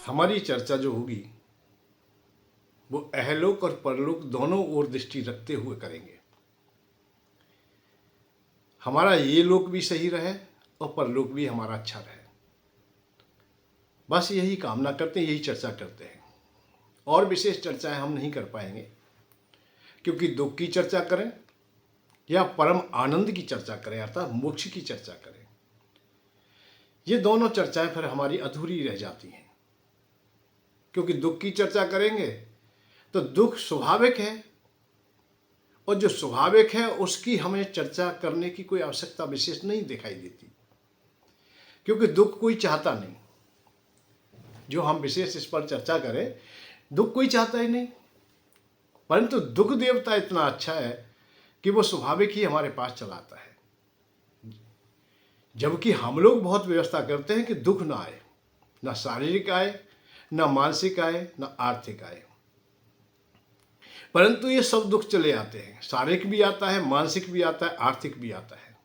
हमारी चर्चा जो होगी वो अहलोक और परलोक दोनों ओर दृष्टि रखते हुए करेंगे। हमारा ये लोक भी सही रहे और परलोक भी हमारा अच्छा रहे, बस यही कामना करते हैं, यही चर्चा करते हैं। और विशेष चर्चाएं हम नहीं कर पाएंगे, क्योंकि दुख की चर्चा करें या परम आनंद की चर्चा करें अर्थात मोक्ष की चर्चा करें, ये दोनों चर्चाएं फिर हमारी अधूरी रह जाती हैं। क्योंकि दुख की चर्चा करेंगे तो दुख स्वाभाविक है, और जो स्वाभाविक है उसकी हमें चर्चा करने की कोई आवश्यकता विशेष नहीं दिखाई देती, क्योंकि दुख कोई चाहता नहीं। जो हम विशेष इस पर चर्चा करें, दुख कोई चाहता ही नहीं, परंतु दुख देवता इतना अच्छा है कि वो स्वाभाविक ही हमारे पास चलाता है। जबकि हम लोग बहुत व्यवस्था करते हैं कि दुख ना आए, ना शारीरिक आए, ना मानसिक आए, ना आर्थिक आए, परंतु ये सब दुख चले आते हैं। शारीरिक भी आता है, मानसिक भी आता है, आर्थिक भी आता है।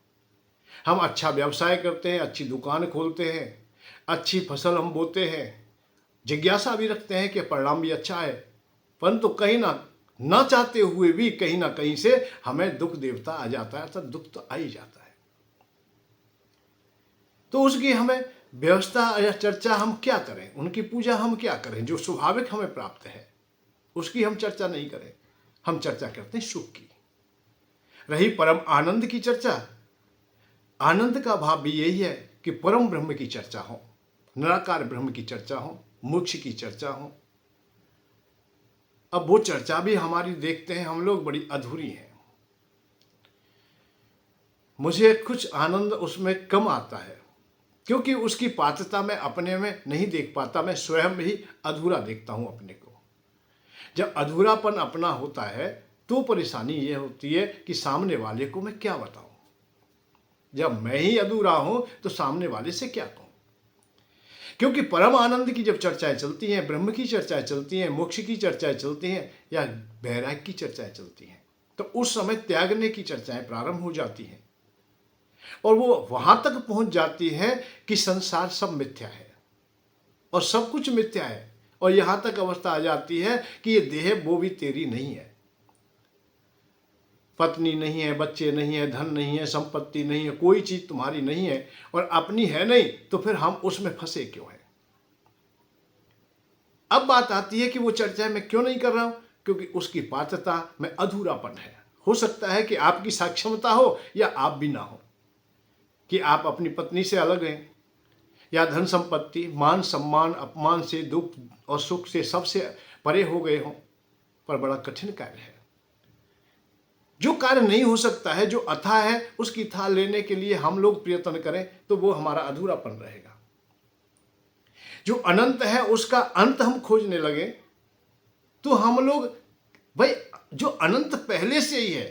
हम अच्छा व्यवसाय करते हैं, अच्छी दुकान खोलते हैं, अच्छी फसल हम बोते हैं, जिज्ञासा भी रखते हैं कि परिणाम भी अच्छा है, परंतु कहीं ना चाहते हुए भी कहीं ना कहीं से हमें दुख देवता आ जाता है, अर्थात दुख तो आ ही जाता है। तो उसकी हमें व्यवस्था या चर्चा हम क्या करें, उनकी पूजा हम क्या करें, जो स्वाभाविक हमें प्राप्त है उसकी हम चर्चा नहीं करें। हम चर्चा करते हैं सुख की। रही परम आनंद की चर्चा, आनंद का भाव भी यही है कि परम ब्रह्म की चर्चा हो, निराकार ब्रह्म की चर्चा हो, मोक्ष की चर्चा हो। अब वो चर्चा भी हमारी देखते हैं हम लोग बड़ी अधूरी है। मुझे कुछ आनंद उसमें कम आता है, क्योंकि उसकी पात्रता मैं अपने में नहीं देख पाता, मैं स्वयं ही अधूरा देखता हूं अपने को। जब अधूरापन अपना होता है तो परेशानी ये होती है कि सामने वाले को मैं क्या बताऊं। जब मैं ही अधूरा हूं तो सामने वाले से क्या कहूं। क्योंकि परम आनंद की जब चर्चाएं चलती हैं, ब्रह्म की चर्चाएं चलती हैं, मोक्ष की चर्चाएं चलती हैं या वैराग्य की चर्चाएं चलती हैं, तो उस समय त्यागने की चर्चाएं प्रारंभ हो जाती हैं, और वो वहां तक पहुंच जाती है कि संसार सब मिथ्या है और सब कुछ मिथ्या है, और यहां तक अवस्था आ जाती है कि ये देह वो भी तेरी नहीं है, पत्नी नहीं है, बच्चे नहीं है, धन नहीं है, संपत्ति नहीं है, कोई चीज तुम्हारी नहीं है और अपनी है नहीं, तो फिर हम उसमें फंसे क्यों हैं। अब बात आती है कि वो चर्चा मैं क्यों नहीं कर रहा हूं, क्योंकि उसकी पात्रता में अधूरापन है। हो सकता है कि आपकी सक्षमता हो या आप भी ना हो, कि आप अपनी पत्नी से अलग हैं, या धन संपत्ति, मान सम्मान, अपमान से, दुख और सुख से सबसे परे हो गए हों, पर बड़ा कठिन कार्य है। जो कार्य नहीं हो सकता है, जो अथाह है, उसकी था लेने के लिए हम लोग प्रयत्न करें तो वो हमारा अधूरापन रहेगा। जो अनंत है उसका अंत हम खोजने लगे तो हम लोग, भाई जो अनंत पहले से ही है,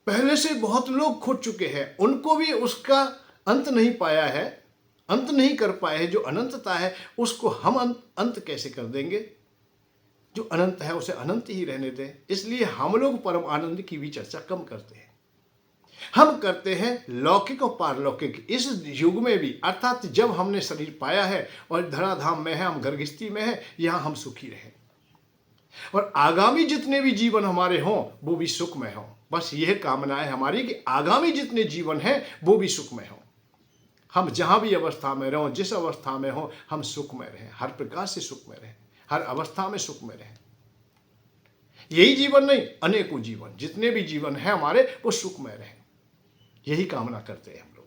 पहले से बहुत लोग खोज चुके हैं, उनको भी उसका अंत नहीं पाया है, अंत नहीं कर पाए हैं। जो अनंतता है उसको हम अंत कैसे कर देंगे। जो अनंत है उसे अनंत ही रहने दें। इसलिए हम लोग परम आनंद की भी चर्चा कम करते हैं। हम करते हैं लौकिक और पारलौकिक। इस युग में भी, अर्थात जब हमने शरीर पाया है और धराधाम में है, हम गर्भस्थी में है, यहां हम सुखी रहें, और आगामी जितने भी जीवन हमारे हों वो भी सुखमय हों। बस यह कामना है हमारी कि आगामी जितने जीवन हैं वो भी सुखमय हों। हम जहां भी अवस्था में रहें, जिस अवस्था में हो, हम सुखमय रहें, हर प्रकार से सुखमय रहें, हर अवस्था में सुखमय रहें। यही जीवन नहीं, अनेकों जीवन, जितने भी जीवन हैं हमारे, वो सुखमय रहें, यही कामना करते हैं हम लोग।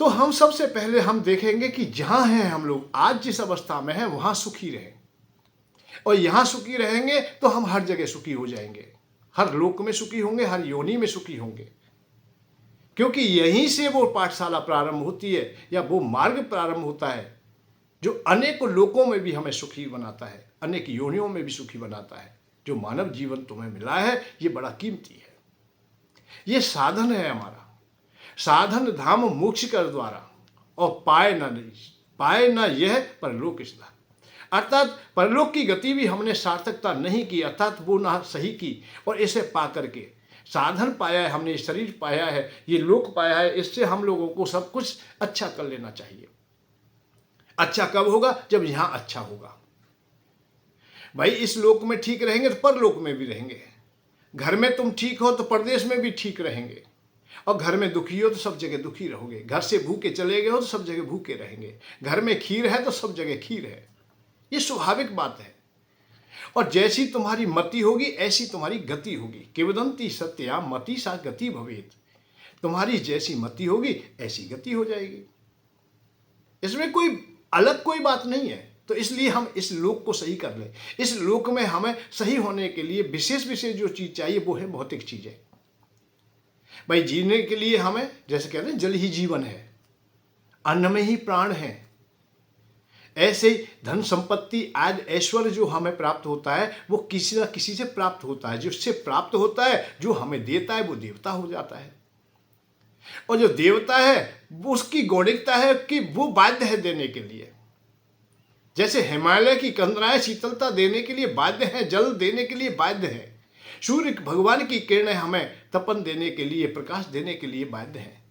तो हम सबसे पहले हम देखेंगे कि जहां हैं हम लोग, आज जिस अवस्था में हैं वहां सुखी रहें, और यहां सुखी रहेंगे तो हम हर जगह सुखी हो जाएंगे, हर लोक में सुखी होंगे, हर योनि में सुखी होंगे। क्योंकि यहीं से वो पाठशाला प्रारंभ होती है, या वो मार्ग प्रारंभ होता है जो अनेकों लोकों में भी हमें सुखी बनाता है, अनेक योनियों में भी सुखी बनाता है। जो मानव जीवन तुम्हें मिला है ये बड़ा कीमती है, ये साधन है हमारा, साधन धाम मोक्ष कर द्वारा, और पाए ना यह परलोक इसदा। अर्थात परलोक की गति भी हमने सार्थकता नहीं की, अर्थात वो ना सही की, और इसे पा करके साधन पाया है हमने, शरीर पाया है, ये लोक पाया है, इससे हम लोगों को सब कुछ अच्छा कर लेना चाहिए। अच्छा कब होगा? जब यहाँ अच्छा होगा। भाई इस लोक में ठीक रहेंगे तो परलोक में भी रहेंगे। घर में तुम ठीक हो तो परदेश में भी ठीक रहेंगे, और घर में दुखी हो तो सब जगह दुखी रहोगे। घर से भूखे चले गए हो तो सब जगह भूखे रहेंगे। घर में खीर है तो सब जगह खीर है। ये स्वाभाविक बात है। और जैसी तुम्हारी मति होगी ऐसी तुम्हारी गति होगी। किंवदंती सत्या मति सा गति भवेत। तुम्हारी जैसी मति होगी ऐसी गति हो जाएगी। इसमें कोई अलग कोई बात नहीं है। तो इसलिए हम इस लोक को सही कर लें। इस लोक में हमें सही होने के लिए विशेष विशेष जो चीज चाहिए वो है भौतिक चीजें। भाई जीने के लिए हमें, जैसे कहते हैं जल ही जीवन है, अन्न में ही प्राण है, ऐसे ही धन संपत्ति आज ऐश्वर्य जो हमें प्राप्त होता है वो किसी न किसी से प्राप्त होता है। जिससे प्राप्त होता है, जो हमें देता है वो देवता हो जाता है। और जो देवता है वो उसकी गौणिकता है कि वो बाध्य है देने के लिए। जैसे हिमालय की कंदराएं शीतलता देने के लिए बाध्य हैं, जल देने के लिए बाध्य है। सूर्य भगवान की किरणें हमें तपन देने के लिए, प्रकाश देने के लिए बाध्य हैं।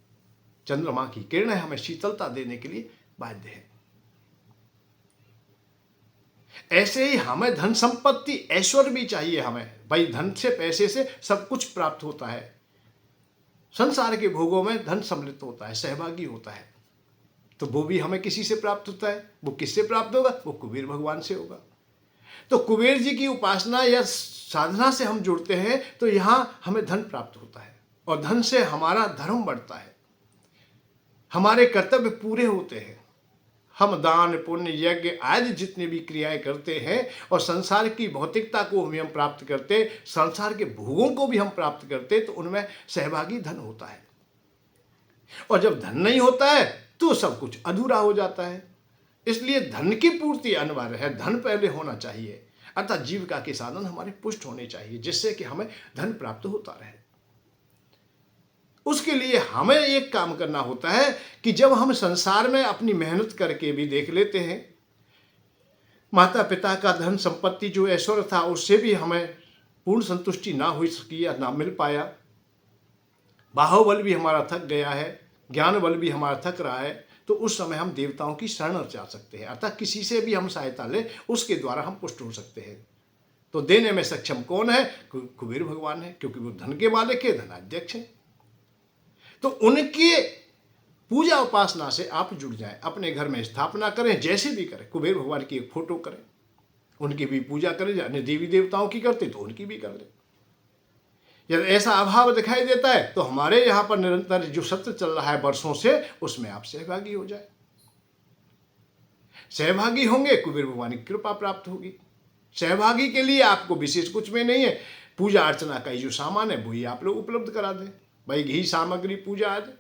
चंद्रमा की किरणें हमें शीतलता देने के लिए बाध्य है। ऐसे ही हमें धन संपत्ति ऐश्वर्य भी चाहिए हमें। भाई धन से, पैसे से सब कुछ प्राप्त होता है। संसार के भोगों में धन सम्मिलित होता है, सहभागी होता है, तो वो भी हमें किसी से प्राप्त होता है। वो किससे प्राप्त होगा? वो कुबेर भगवान से होगा। तो कुबेर जी की उपासना या साधना से हम जुड़ते हैं तो यहां हमें धन प्राप्त होता है, और धन से हमारा धर्म बढ़ता है, हमारे कर्तव्य पूरे होते हैं। हम दान पुण्य यज्ञ आदि जितने भी क्रियाएं करते हैं और संसार की भौतिकता को भी हम प्राप्त करते, संसार के भोगों को भी हम प्राप्त करते, तो उनमें सहभागी धन होता है। और जब धन नहीं होता है तो सब कुछ अधूरा हो जाता है। इसलिए धन की पूर्ति अनिवार्य है। धन पहले होना चाहिए, अर्थात जीविका के साधन हमारे पुष्ट होने चाहिए, जिससे कि हमें धन प्राप्त होता रहे। उसके लिए हमें एक काम करना होता है कि जब हम संसार में अपनी मेहनत करके भी देख लेते हैं, माता पिता का धन संपत्ति जो ऐश्वर्य था उससे भी हमें पूर्ण संतुष्टि ना हुई सकी या ना मिल पाया, बाहुबल भी हमारा थक गया है, ज्ञान बल भी हमारा थक रहा है, तो उस समय हम देवताओं की शरण जा सकते हैं। अर्थात किसी से भी हम सहायता लें, उसके द्वारा हम पुष्ट हो सकते हैं। तो देने में सक्षम कौन है? कुबेर भगवान है, क्योंकि वो धन के मालिक है, धनाध्यक्ष है। तो उनके पूजा उपासना से आप जुड़ जाएं, अपने घर में स्थापना करें, जैसे भी करें। कुबेर भगवान की एक फोटो करें, उनकी भी पूजा करें। अन्य देवी देवताओं की करते तो उनकी भी कर लें। यदि ऐसा अभाव दिखाई देता है तो हमारे यहाँ पर निरंतर जो सत्र चल रहा है वर्षों से, उसमें आप सहभागी हो जाए। सहभागी होंगे, कुबेर भगवान की कृपा प्राप्त होगी। सहभागी के लिए आपको विशेष कुछ में नहीं है, पूजा अर्चना का जो सामान है वही आप लोग उपलब्ध करा दें। भाई घी सामग्री पूजा आदि।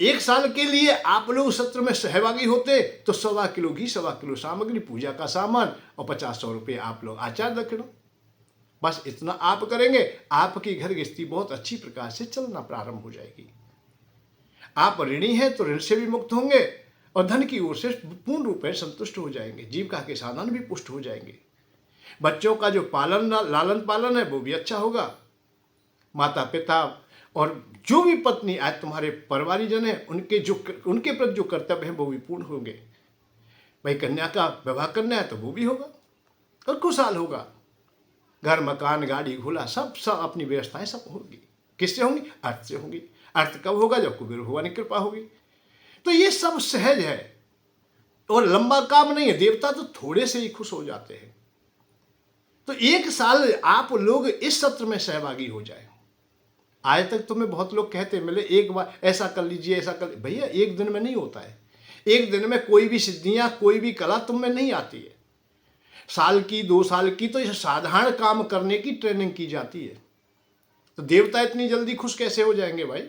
1 साल के लिए आप लोग सत्र में सहभागी होते तो 1.25 किलो घी, 1.25 किलो सामग्री, पूजा का सामान और 50-100 रुपये आप लोग आचार दक्षिणा, बस इतना आप करेंगे, आपकी घर गृहस्थी बहुत अच्छी प्रकार से चलना प्रारंभ हो जाएगी। आप ऋणी हैं तो ऋण से भी मुक्त होंगे और धन की ओर से पूर्ण रूप में संतुष्ट हो जाएंगे। जीविका के साधन भी पुष्ट हो जाएंगे। बच्चों का जो लालन पालन है वो भी अच्छा होगा। माता पिता और जो भी पत्नी आज तुम्हारे परिवारीजन हैं, उनके प्रति जो कर्तव्य है वो भी पूर्ण होंगे। भाई कन्या का विवाह करना है तो वो भी होगा और खुशहाल होगा। घर मकान गाड़ी घोड़ा सब अपनी व्यवस्थाएं सब होगी। किससे होंगी? अर्थ से होंगी। अर्थ कब होगा? जब कुबेर भगवान की कृपा होगी। तो ये सब सहज है और लंबा काम नहीं है। देवता तो थोड़े से ही खुश हो जाते हैं। तो 1 साल आप लोग इस सत्र में सहभागी हो जाए। आज तक तुम्हें बहुत लोग कहते मिले, एक बार ऐसा कर लीजिए, ऐसा कर। भैया 1 दिन में नहीं होता है। 1 दिन में कोई भी सिद्धियां, कोई भी कला तुम में नहीं आती है। साल की 2 साल की तो ये साधारण काम करने की ट्रेनिंग की जाती है। तो देवता इतनी जल्दी खुश कैसे हो जाएंगे भाई?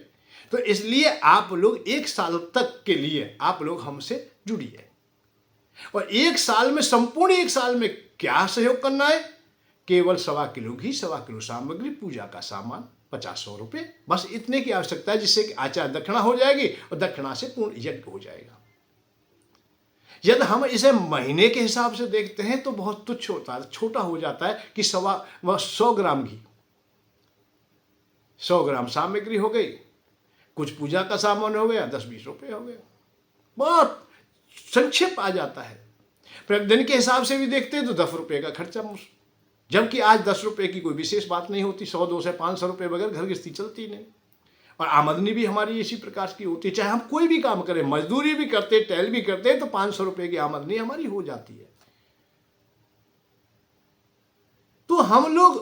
तो इसलिए आप लोग 1 साल तक के लिए आप लोग हमसे जुड़िए। और 1 साल में, संपूर्ण 1 साल में क्या सहयोग करना है? केवल 1.25 किलो घी, 1.25 किलो सामग्री, पूजा का सामान, 50-100 रुपये, बस इतने की आवश्यकता है, जिससे कि आचार दक्षिणा हो जाएगी और दक्षिणा से पूर्ण यज्ञ हो जाएगा। यदि हम इसे महीने के हिसाब से देखते हैं तो बहुत तुच्छ होता है, छोटा हो जाता है कि 100 ग्राम घी, 100 ग्राम सामग्री हो गई, कुछ पूजा का सामान हो गया, 10-20 रुपये हो गए। बहुत संक्षेप आ जाता है। प्रतिदिन के हिसाब से भी देखते हैं तो 10 रुपये का खर्चा, जबकि आज 10 रुपये की कोई विशेष बात नहीं होती। 100, 200, 500 रुपये बगैर घर गृहस्थी चलती नहीं। और आमदनी भी हमारी इसी प्रकार की होती है। चाहे हम कोई भी काम करें, मजदूरी भी करते, टहल भी करते, तो 500 रुपये की आमदनी हमारी हो जाती है। तो हम लोग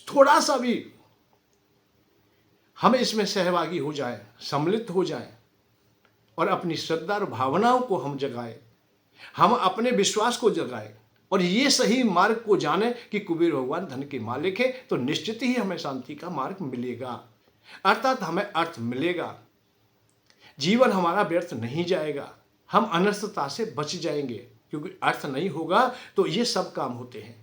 थोड़ा सा भी हम इसमें सहभागी हो जाएं, सम्मिलित हो जाएं और अपनी श्रद्धा और भावनाओं को हम जगाएं, हम अपने विश्वास को जगाएं और ये सही मार्ग को जाने कि कुबेर भगवान धन के मालिक है, तो निश्चित ही हमें शांति का मार्ग मिलेगा, अर्थात हमें अर्थ मिलेगा। जीवन हमारा व्यर्थ नहीं जाएगा, हम अनर्थता से बच जाएंगे, क्योंकि अर्थ नहीं होगा तो ये सब काम होते हैं।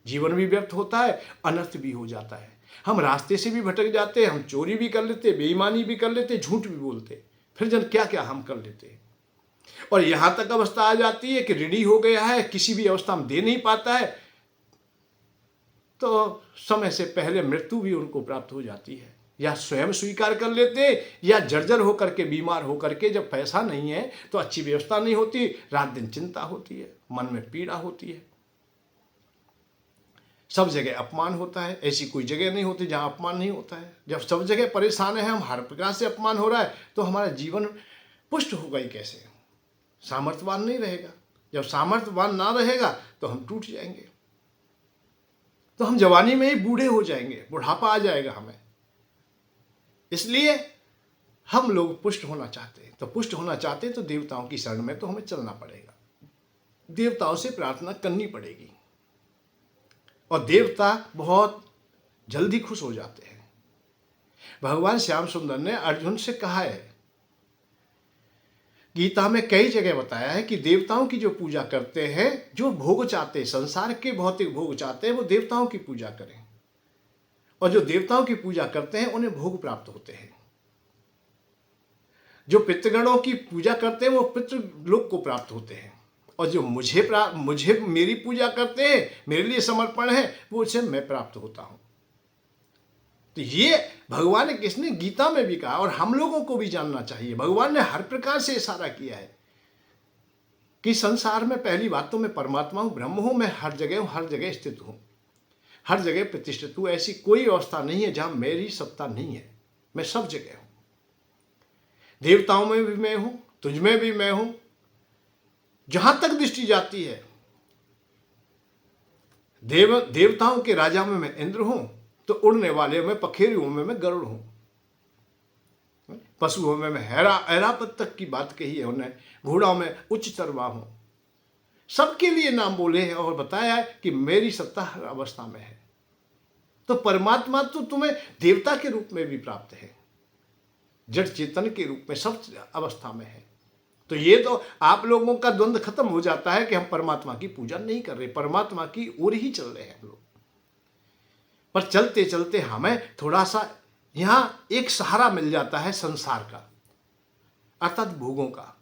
जीवन भी व्यर्थ होता है, अनर्थ भी हो जाता है। हम रास्ते से भी भटक जाते हैं, हम चोरी भी कर लेते, बेईमानी भी कर लेते, झूठ भी बोलते, फिर जन क्या क्या हम कर लेते हैं। और यहां तक अवस्था आ जाती है कि ऋणी हो गया है, किसी भी अवस्था में दे नहीं पाता है, तो समय से पहले मृत्यु भी उनको प्राप्त हो जाती है। या स्वयं स्वीकार कर लेते, या जर्जर होकर के, बीमार होकर के, जब पैसा नहीं है तो अच्छी व्यवस्था नहीं होती, रात दिन चिंता होती है, मन में पीड़ा होती है। सब जगह अपमान होता है, ऐसी कोई जगह नहीं होती जहां अपमान नहीं होता है। जब सब जगह परेशान है, हम हर प्रकार से अपमान हो रहा है, तो हमारा जीवन पुष्ट होगा ही कैसे, सामर्थ्यवान नहीं रहेगा। जब सामर्थ्यवान ना रहेगा तो हम टूट जाएंगे, तो हम जवानी में ही बूढ़े हो जाएंगे, बुढ़ापा आ जाएगा हमें। इसलिए हम लोग पुष्ट होना चाहते हैं, तो पुष्ट होना चाहते हैं तो देवताओं की शरण में तो हमें चलना पड़ेगा, देवताओं से प्रार्थना करनी पड़ेगी, और देवता बहुत जल्दी खुश हो जाते हैं। भगवान श्याम सुंदर ने अर्जुन से कहा है, गीता में कई जगह बताया है कि देवताओं की जो पूजा करते हैं, जो भोग चाहते हैं, संसार के भौतिक भोग चाहते हैं, वो देवताओं की पूजा करें, और जो देवताओं की पूजा करते हैं उन्हें भोग प्राप्त होते हैं। जो पितृगणों की पूजा करते हैं वो पितृलोक को प्राप्त होते हैं, और जो मुझे मेरी पूजा करते हैं, मेरे लिए समर्पण है, वो उसे मैं प्राप्त होता हूं। तो ये भगवान ने किसने गीता में भी कहा, और हम लोगों को भी जानना चाहिए। भगवान ने हर प्रकार से इशारा किया है कि संसार में पहली बात तो मैं परमात्मा हूं, ब्रह्म हूं, मैं हर जगह हूं, हर जगह स्थित हूं, हर जगह प्रतिष्ठित हूं। ऐसी कोई अवस्था नहीं है जहां मेरी सत्ता नहीं है, मैं सब जगह हूं। देवताओं में भी मैं हूं, तुझ में भी मैं हूं। जहां तक दृष्टि जाती है, देवताओं के राजा में मैं इंद्र हूं, तो उड़ने वाले में, पखेरुओं में मैं गरुड़ हूं, पशुओं में मैं ऐरावत तक की बात कही है उन्हें, घोड़ों में उच्च चरवाह हूं। सबके लिए नाम बोले हैं और बताया है कि मेरी सत्ता हर अवस्था में है। तो परमात्मा तो तुम्हें देवता के रूप में भी प्राप्त है, जड़ चेतन के रूप में सब अवस्था में है। तो ये तो आप लोगों का द्वंद्व खत्म हो जाता है कि हम परमात्मा की पूजा नहीं कर रहे, परमात्मा की ओर ही चल रहे हैं हम लोग। पर चलते चलते हमें थोड़ा सा यहां एक सहारा मिल जाता है संसार का, अर्थात भोगों का।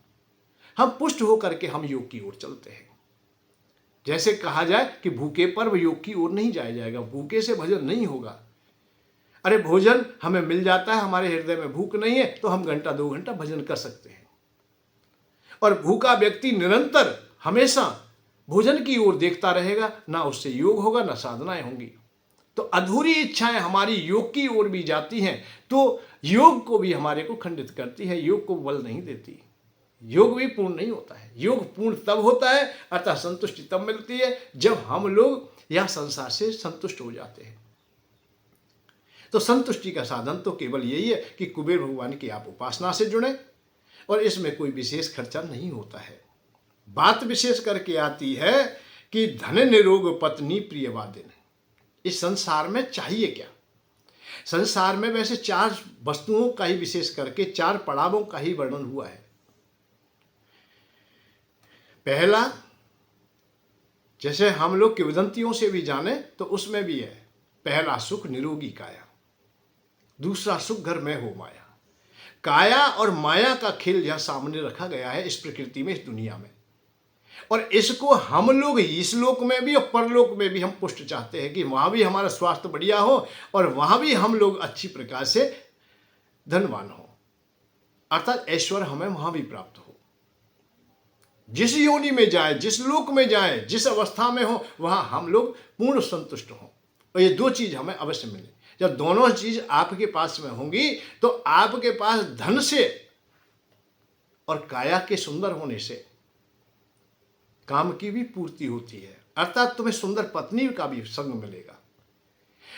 हम पुष्ट होकर के हम योग की ओर चलते हैं। जैसे कहा जाए कि भूखे पर योग की ओर नहीं जाया जाएगा, भूखे से भजन नहीं होगा। अरे भोजन हमें मिल जाता है, हमारे हृदय में भूख नहीं है तो हम घंटा 2 घंटा भजन कर सकते हैं। और भूखा व्यक्ति निरंतर हमेशा भोजन की ओर देखता रहेगा, ना उससे योग होगा, ना साधनाएं होंगी। तो अधूरी इच्छाएं हमारी योग की ओर भी जाती हैं, तो योग को भी हमारे को खंडित करती है, योग को बल नहीं देती। योग भी पूर्ण नहीं होता है। योग पूर्ण तब होता है, अर्थात संतुष्टि तब मिलती है जब हम लोग यह संसार से संतुष्ट हो जाते हैं। तो संतुष्टि का साधन तो केवल यही है कि कुबेर भगवान की आप उपासना से जुड़े, और इसमें कोई विशेष खर्चा नहीं होता है। बात विशेष करके आती है कि धन निरोग पत्नी प्रियवादिन। इस संसार में चाहिए क्या? संसार में वैसे 4 वस्तुओं का ही विशेष करके 4 पड़ावों का ही वर्णन हुआ है। पहला, जैसे हम लोग किंवदंतियों से भी जाने तो उसमें भी है, पहला सुख निरोगी काया, दूसरा सुख घर में हो माया। काया और माया का खेल यह सामने रखा गया है इस प्रकृति में, इस दुनिया में, और इसको हम लोग इस लोक में भी और परलोक में भी हम पुष्ट चाहते हैं कि वहां भी हमारा स्वास्थ्य बढ़िया हो और वहां भी हम लोग अच्छी प्रकार से धनवान हो, अर्थात ऐश्वर्य हमें वहां भी प्राप्त हो। जिस योनि में जाए, जिस लोक में जाए, जिस अवस्था में हो, वहां हम लोग पूर्ण संतुष्ट हों। और ये दो चीज हमें अवश्य मिले। जब दोनों चीज आपके पास में होंगी तो आपके पास धन से और काया के सुंदर होने से काम की भी पूर्ति होती है, अर्थात तुम्हें सुंदर पत्नी का भी संग मिलेगा।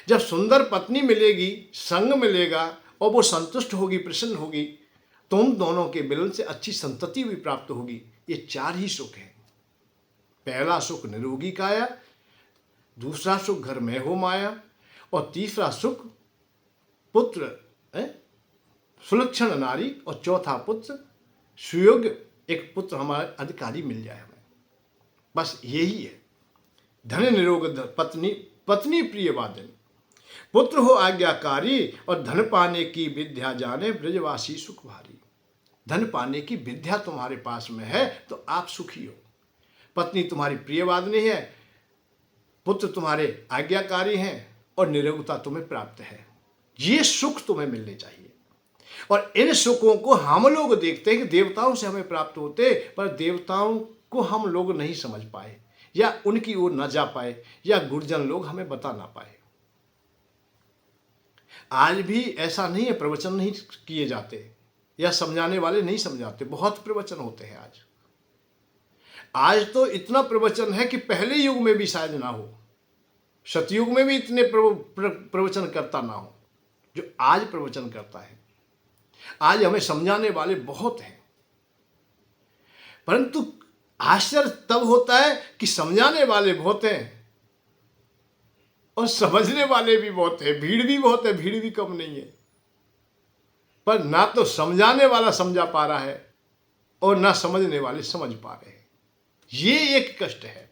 जब सुंदर पत्नी मिलेगी, संग मिलेगा और वो संतुष्ट होगी, प्रसन्न होगी, तुम दोनों के मिलन से अच्छी संतति भी प्राप्त होगी। ये चार ही सुख हैं। पहला सुख निरोगी काया, दूसरा सुख घर में हो माया, और तीसरा सुख पुत्र सुलक्षण नारी, और चौथा पुत्र सुयोग्य एक पुत्र हमारा अधिकारी मिल जाए हमें। बस यही है। धन निरोग पत्नी, पत्नी प्रिय वादिनी, पुत्र हो आज्ञाकारी, और धन पाने की विद्या जाने ब्रजवासी सुख भारी। धन पाने की विद्या तुम्हारे पास में है तो आप सुखी हो। पत्नी तुम्हारी प्रियवादिनी है, पुत्र तुम्हारे आज्ञाकारी हैं, और निरोगता तुम्हें प्राप्त है। ये सुख तुम्हें मिलने चाहिए। और इन सुखों को हम लोग देखते हैं कि देवताओं से हमें प्राप्त होते, पर देवताओं को हम लोग नहीं समझ पाए, या उनकी ओर न जा पाए, या गुरुजन लोग हमें बता ना पाए। आज भी ऐसा नहीं है, प्रवचन नहीं किए जाते या समझाने वाले नहीं समझाते। बहुत प्रवचन होते हैं आज तो इतना प्रवचन है कि पहले युग में भी शायद ना हो, सतयुग में भी इतने प्रवचन करता ना हो जो आज प्रवचन करता है। आज हमें समझाने वाले बहुत हैं, परंतु आश्चर्य तब होता है कि समझाने वाले बहुत हैं और समझने वाले भी बहुत हैं। भीड़ भी बहुत है, भीड़ भी कम नहीं है, पर ना तो समझाने वाला समझा पा रहा है और ना समझने वाले समझ पा रहे हैं। ये एक कष्ट है।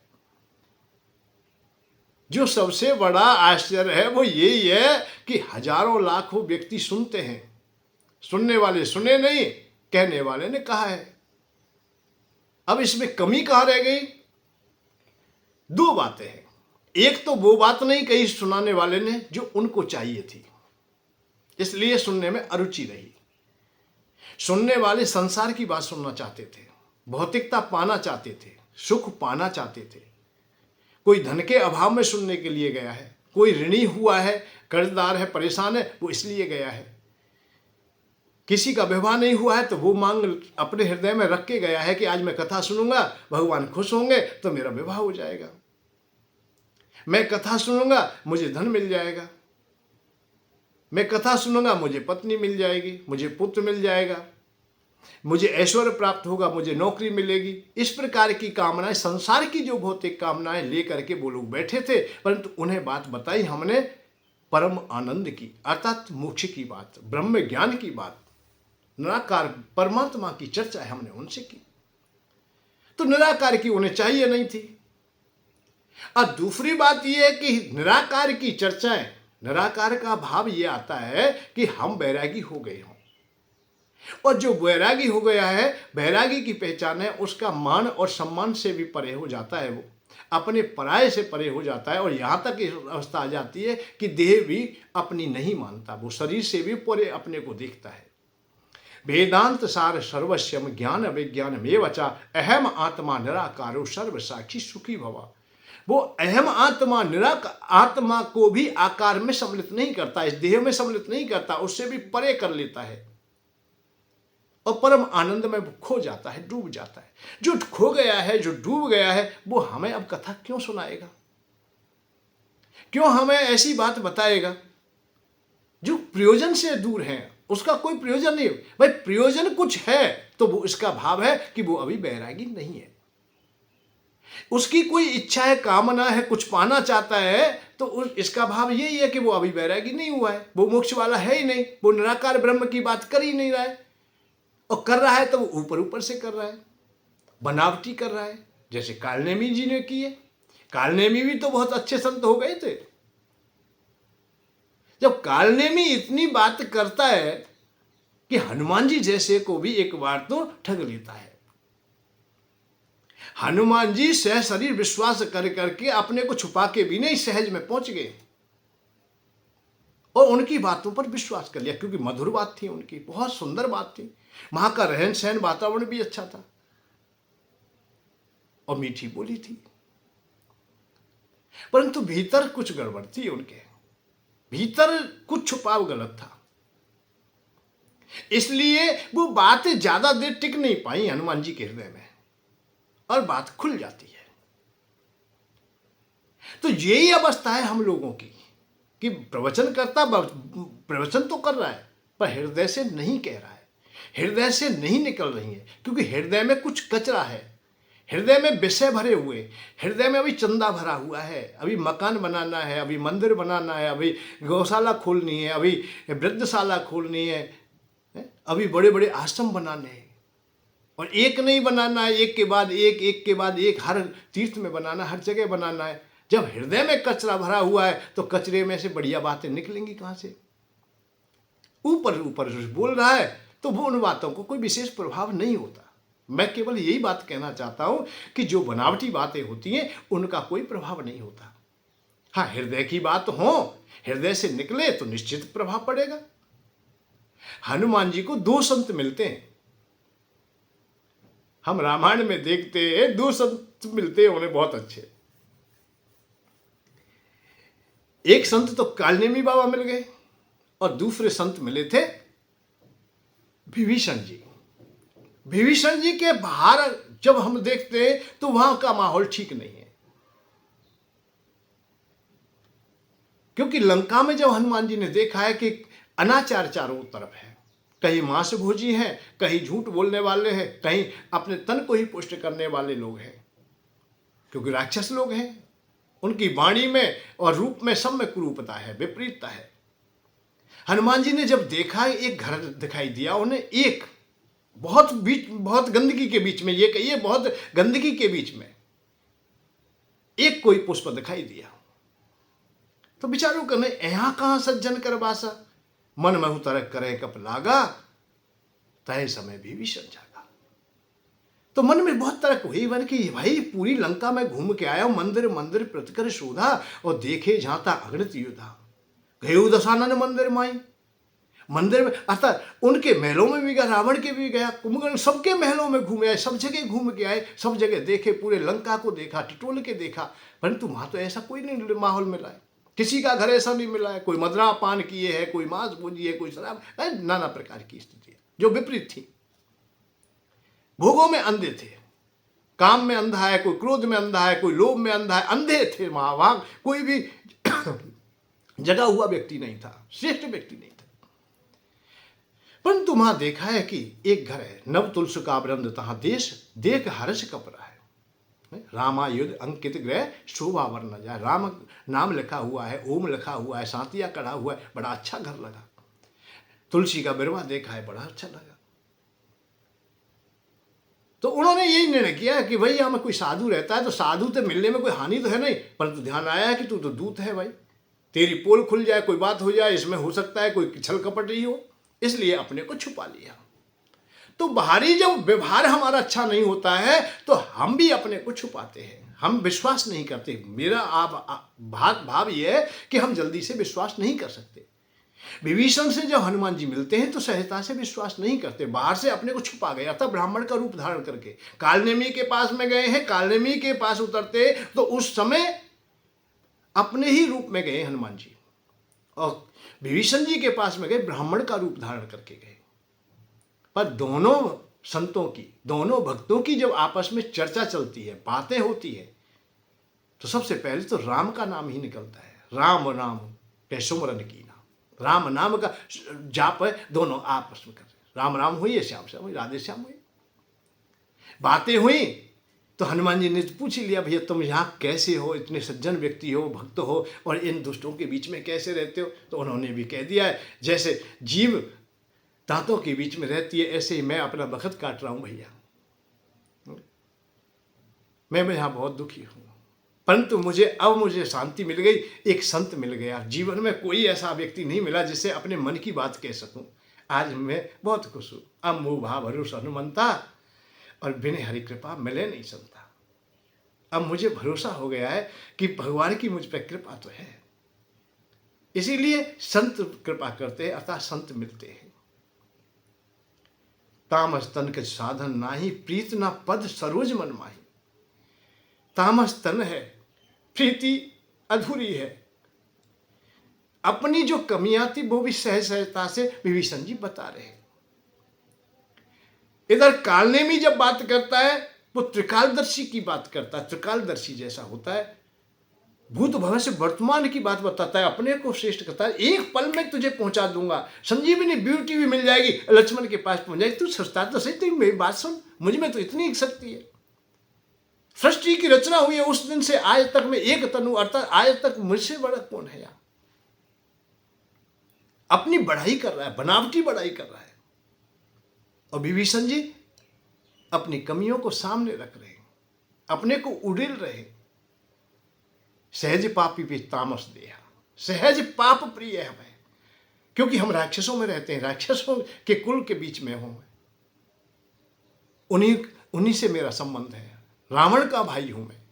जो सबसे बड़ा आश्चर्य है वो यही है कि हजारों लाखों व्यक्ति सुनते हैं, सुनने वाले सुने नहीं, कहने वाले ने कहा है। अब इसमें कमी कहाँ रह गई? दो बातें हैं। एक तो वो बात नहीं कही सुनाने वाले ने जो उनको चाहिए थी, इसलिए सुनने में अरुचि रही। सुनने वाले संसार की बात सुनना चाहते थे, भौतिकता पाना चाहते थे, सुख पाना चाहते थे। कोई धन के अभाव में सुनने के लिए गया है, कोई ऋणी हुआ है, कर्जदार है, परेशान है, वो इसलिए गया है। किसी का विवाह नहीं हुआ है तो वो मांग अपने हृदय में रख के गया है कि आज मैं कथा सुनूंगा, भगवान खुश होंगे तो मेरा विवाह हो जाएगा। मैं कथा सुनूंगा, मुझे धन मिल जाएगा। मैं कथा सुनूंगा, मुझे पत्नी मिल जाएगी, मुझे पुत्र मिल जाएगा, मुझे ऐश्वर्य प्राप्त होगा, मुझे नौकरी मिलेगी। इस प्रकार की कामनाएं, संसार की जो भौतिक कामनाएं लेकर के वो लोग बैठे थे, परंतु उन्हें बात बताई हमने परम आनंद की, अर्थात मोक्ष की बात, ब्रह्म ज्ञान की बात, निराकार परमात्मा की चर्चा हमने उनसे की। तो निराकार की उन्हें चाहिए नहीं थी। अब दूसरी बात यह है कि निराकार की चर्चाएं, निराकार का भाव ये आता है कि हम बैरागी हो गए हों, और जो बैरागी हो गया है, बैरागी की पहचान है उसका मान और सम्मान से भी परे हो जाता है, वो अपने पराये से परे हो जाता है, और यहाँ तक इस अवस्था आ जाती है कि देह भी अपनी नहीं मानता, वो शरीर से भी परे अपने को देखता है। वेदांत सार सर्वस्यम ज्ञान विज्ञान में वचा अहम आत्मा निराकारो सर्व साक्षी सुखी भवा। वो अहम आत्मा निराकार आत्मा को भी आकार में सम्मिलित नहीं करता, इस देह में सम्मिलित नहीं करता, उससे भी परे कर लेता है और परम आनंद में खो जाता है, डूब जाता है। जो खो गया है, जो डूब गया है, वो हमें अब कथा क्यों सुनाएगा, क्यों हमें ऐसी बात बताएगा जो प्रयोजन से दूर है? उसका कोई प्रयोजन नहीं। भाई प्रयोजन कुछ है तो वो इसका भाव है कि वो अभी बैरागी नहीं है, उसकी कोई इच्छा है, कामना है, कुछ पाना चाहता है, तो इसका भाव यही है कि वो अभी बैरागी नहीं हुआ है, वो मोक्ष वाला है ही नहीं, वो निराकार ब्रह्म की बात कर ही नहीं रहा है, और कर रहा है तो वो ऊपर ऊपर से कर रहा है, बनावटी कर रहा है, जैसे कालनेमी जी ने किए। कालनेमी भी तो बहुत अच्छे संत हो गए थे। जब कालनेमी इतनी बात करता है कि हनुमान जी जैसे को भी एक बार तो ठग लेता है। हनुमान जी सह शरीर विश्वास कर करके अपने को छुपा के भी नहीं सहज में पहुंच गए और उनकी बातों पर विश्वास कर लिया, क्योंकि मधुर बात थी उनकी, बहुत सुंदर बात थी। वहां का रहन सहन वातावरण भी अच्छा था। और मीठी बोली थी, परंतु भीतर कुछ गड़बड़ थी। उनके भीतर कुछ छुपाव गलत था, इसलिए वो बातें ज्यादा देर टिक नहीं पाई हनुमान जी के हृदय में, और बात खुल जाती है। तो यही अवस्था है हम लोगों की कि प्रवचन करता प्रवचन तो कर रहा है, पर हृदय से नहीं कह रहा है, हृदय से नहीं निकल रही है, क्योंकि हृदय में कुछ कचरा है, हृदय में विषय भरे हुए, हृदय में अभी चंदा भरा हुआ है, अभी मकान बनाना है, अभी मंदिर बनाना है, अभी गौशाला खोलनी है, अभी वृद्धशाला खोलनी है, अभी बड़े बड़े आश्रम बनाने हैं, और एक नहीं बनाना है, एक के बाद एक, एक के बाद एक, हर तीर्थ में बनाना, हर जगह बनाना है। जब हृदय में कचरा भरा हुआ है तो कचरे में से बढ़िया बातें निकलेंगी कहां से? ऊपर ऊपर बोल रहा है तो वो उन बातों को कोई विशेष प्रभाव नहीं होता। मैं केवल यही बात कहना चाहता हूं कि जो बनावटी बातें होती हैं उनका कोई प्रभाव नहीं होता। हाँ, हृदय की बात हो, हृदय से निकले तो निश्चित प्रभाव पड़ेगा। हनुमान जी को दो संत मिलते हैं, हम रामायण में देखते हैं दो संत मिलते हैं उन्हें बहुत अच्छे। एक संत तो कालनेमी बाबा मिल गए और दूसरे संत मिले थे विभीषण जी। विभीषण जी के बाहर जब हम देखते हैं तो वहां का माहौल ठीक नहीं है, क्योंकि लंका में जब हनुमान जी ने देखा है कि अनाचार चारों तरफ है, कहीं मांस भोजी हैं, कहीं झूठ बोलने वाले हैं, कहीं अपने तन को ही पुष्ट करने वाले लोग हैं, क्योंकि राक्षस लोग हैं, उनकी वाणी में और रूप में सब में कुरूपता है, विपरीतता है। हनुमान जी ने जब देखा एक घर दिखाई दिया उन्हें, एक बहुत गंदगी के बीच में, ये कहिए बहुत गंदगी के बीच में एक कोई पुष्प दिखाई दिया, तो विचारों करने यहां कहां सज्जन कर बासा, मन महु तरक करे कप लागा, तय समय विभीषण जागा। तो मन में बहुत तरक हुई बन कि भाई पूरी लंका में घूम के आया, मंदिर मंदिर प्रतिकर शोधा, और देखे जाता अगणित युधा, गयो दशानन मंदिर माई। मंदिर में अर्थात उनके महलों में भी गया, रावण के भी गया, कुंभकर्ण सबके महलों में घूमे आए, सब जगह घूम के आए, सब जगह देखे, पूरे लंका को देखा, टिटोल के देखा, परंतु वहां तो ऐसा कोई नहीं माहौल मिला है, किसी का घर ऐसा नहीं मिला है, कोई मदरा पान किए है, कोई मांस भोजी है, कोई शराब, नाना प्रकार की स्थिति जो विपरीत थी। भोगों में अंधे थे, काम में अंधा है, कोई क्रोध में अंधा है, कोई लोभ में अंधा है, अंधे थे महाभाग, कोई भी जगा हुआ व्यक्ति नहीं था, श्रेष्ठ व्यक्ति नहीं था। परंतु वहां देखा है कि एक घर है, नव तुलस का वृंद तहां देश, देख हर्ष कपरा है, रामायुध अंकित ग्रह शोभा वर्ण जाए, राम नाम लिखा हुआ है, ओम लिखा हुआ है, सातिया कढ़ा हुआ है, बड़ा अच्छा घर लगा। तुलसी का बिरवा देखा है, बड़ा अच्छा लगा। तो उन्होंने यही निर्णय किया कि भाई यहां में कोई साधु रहता है तो साधु से मिलने में कोई हानि तो है नहीं, परंतु ध्यान आया है कि तू तो दूत है भाई, तेरी पोल खुल जाए, कोई बात हो जाए, इसमें हो सकता है कोई छल कपट ही हो, इसलिए अपने को छुपा लिया। तो बाहरी जब व्यवहार हमारा अच्छा नहीं होता है तो हम भी अपने को छुपाते हैं, हम विश्वास नहीं करते। मेरा भाव यह है कि हम जल्दी से विश्वास नहीं कर सकते। विभीषण से जब हनुमान जी मिलते हैं तो सहजता से विश्वास नहीं करते, बाहर से अपने को छुपा गया था ब्राह्मण का रूप धारण करके, कालनेमी के पास में गए हैं, कालनेमी के पास उतरते तो उस समय अपने ही रूप में गए हनुमान जी, और विभीषण जी के पास में गए ब्राह्मण का रूप धारण करके गए। पर दोनों संतों की, दोनों भक्तों की जब आपस में चर्चा चलती है, बातें होती है, तो सबसे पहले तो राम का नाम ही निकलता है, राम नाम के सुमरन की नाम, राम नाम का जाप है, दोनों आपस में कर रहे, राम राम हुई, श्याम श्याम हुई, राधे श्याम हुई। बातें हुई तो हनुमान जी ने पूछ लिया, भैया तुम यहाँ कैसे हो, इतने सज्जन व्यक्ति हो, भक्त हो, और इन दुष्टों के बीच में कैसे रहते हो? तो उन्होंने भी कह दिया है, जैसे जीव दांतों के बीच में रहती है ऐसे ही मैं अपना वक्त काट रहा हूं भैया, मैं यहाँ बहुत दुखी हूं, परंतु मुझे शांति मिल गई, एक संत मिल गया, जीवन में कोई ऐसा व्यक्ति नहीं मिला जिससे अपने मन की बात कह सकूं, आज मैं बहुत खुश हूं। अब मोह भाव भरोसा हनुमंता, और बिन हरि कृपा मिले नहीं संता। अब मुझे भरोसा हो गया है कि भगवान की मुझ पर कृपा तो है, इसीलिए संत कृपा करते हैं, अर्थात संत मिलते हैं। तामस तन के साधन नाही, प्रीत ना पद सरोज मन माही, तामस तन है, प्रीति अधूरी है। अपनी जो कमियां थी वो भी सहजता से विभीषण जी बता रहे। इधर कालनेमी जब बात करता है वो त्रिकालदर्शी की बात करता है, त्रिकालदर्शी जैसा होता है, भूत भविष्य वर्तमान की बात बताता है, अपने को श्रेष्ठ करता है। एक पल में तुझे पहुंचा दूंगा, संजीवनी ब्यूटी भी मिल जाएगी, लक्ष्मण के पास पहुंच जाएगी। तू सस्ता तो सही, तू मेरी बात सुन, मुझ में तो इतनी शक्ति है। सृष्टि की रचना हुई है उस दिन से आज तक में एक तनु, अर्थात आज तक मुझसे बड़ा कौन है यार। अपनी बढ़ाई कर रहा है, बनावटी बढ़ाई कर रहा है। और विभीषण जी अपनी कमियों को सामने रख रहे हैं, अपने को उड़ेल रहे। सहज पापी भी तामस देहा, सहज पाप प्रिय है हमें, क्योंकि हम राक्षसों में रहते हैं, राक्षसों के कुल के बीच में हूं। उन्हीं से मेरा संबंध है, रावण का भाई हूं मैं,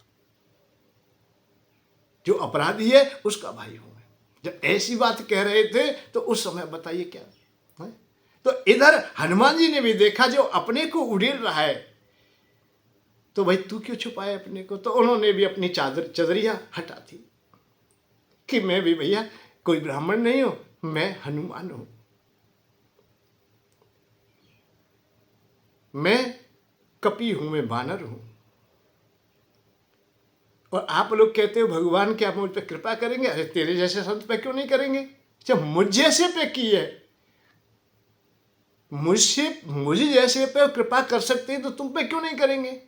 जो अपराधी है उसका भाई हूं मैं। जब ऐसी बात कह रहे थे तो उस समय बताइए क्या है? तो इधर हनुमान जी ने भी देखा जो अपने को उड़ेल रहा है, तो भाई तू क्यों छुपाए अपने को। तो उन्होंने भी अपनी चदरिया हटा दी कि मैं भी भैया कोई ब्राह्मण नहीं हूं, मैं हनुमान हूं, मैं कपी हूं, मैं बानर हूं। और आप लोग कहते हो भगवान क्या मुझ पर कृपा करेंगे? अरे तेरे जैसे संत पे क्यों नहीं करेंगे? जब मुझ जैसे पे की है, मुझे जैसे पे कृपा कर सकते हैं तो तुम पे क्यों नहीं करेंगे?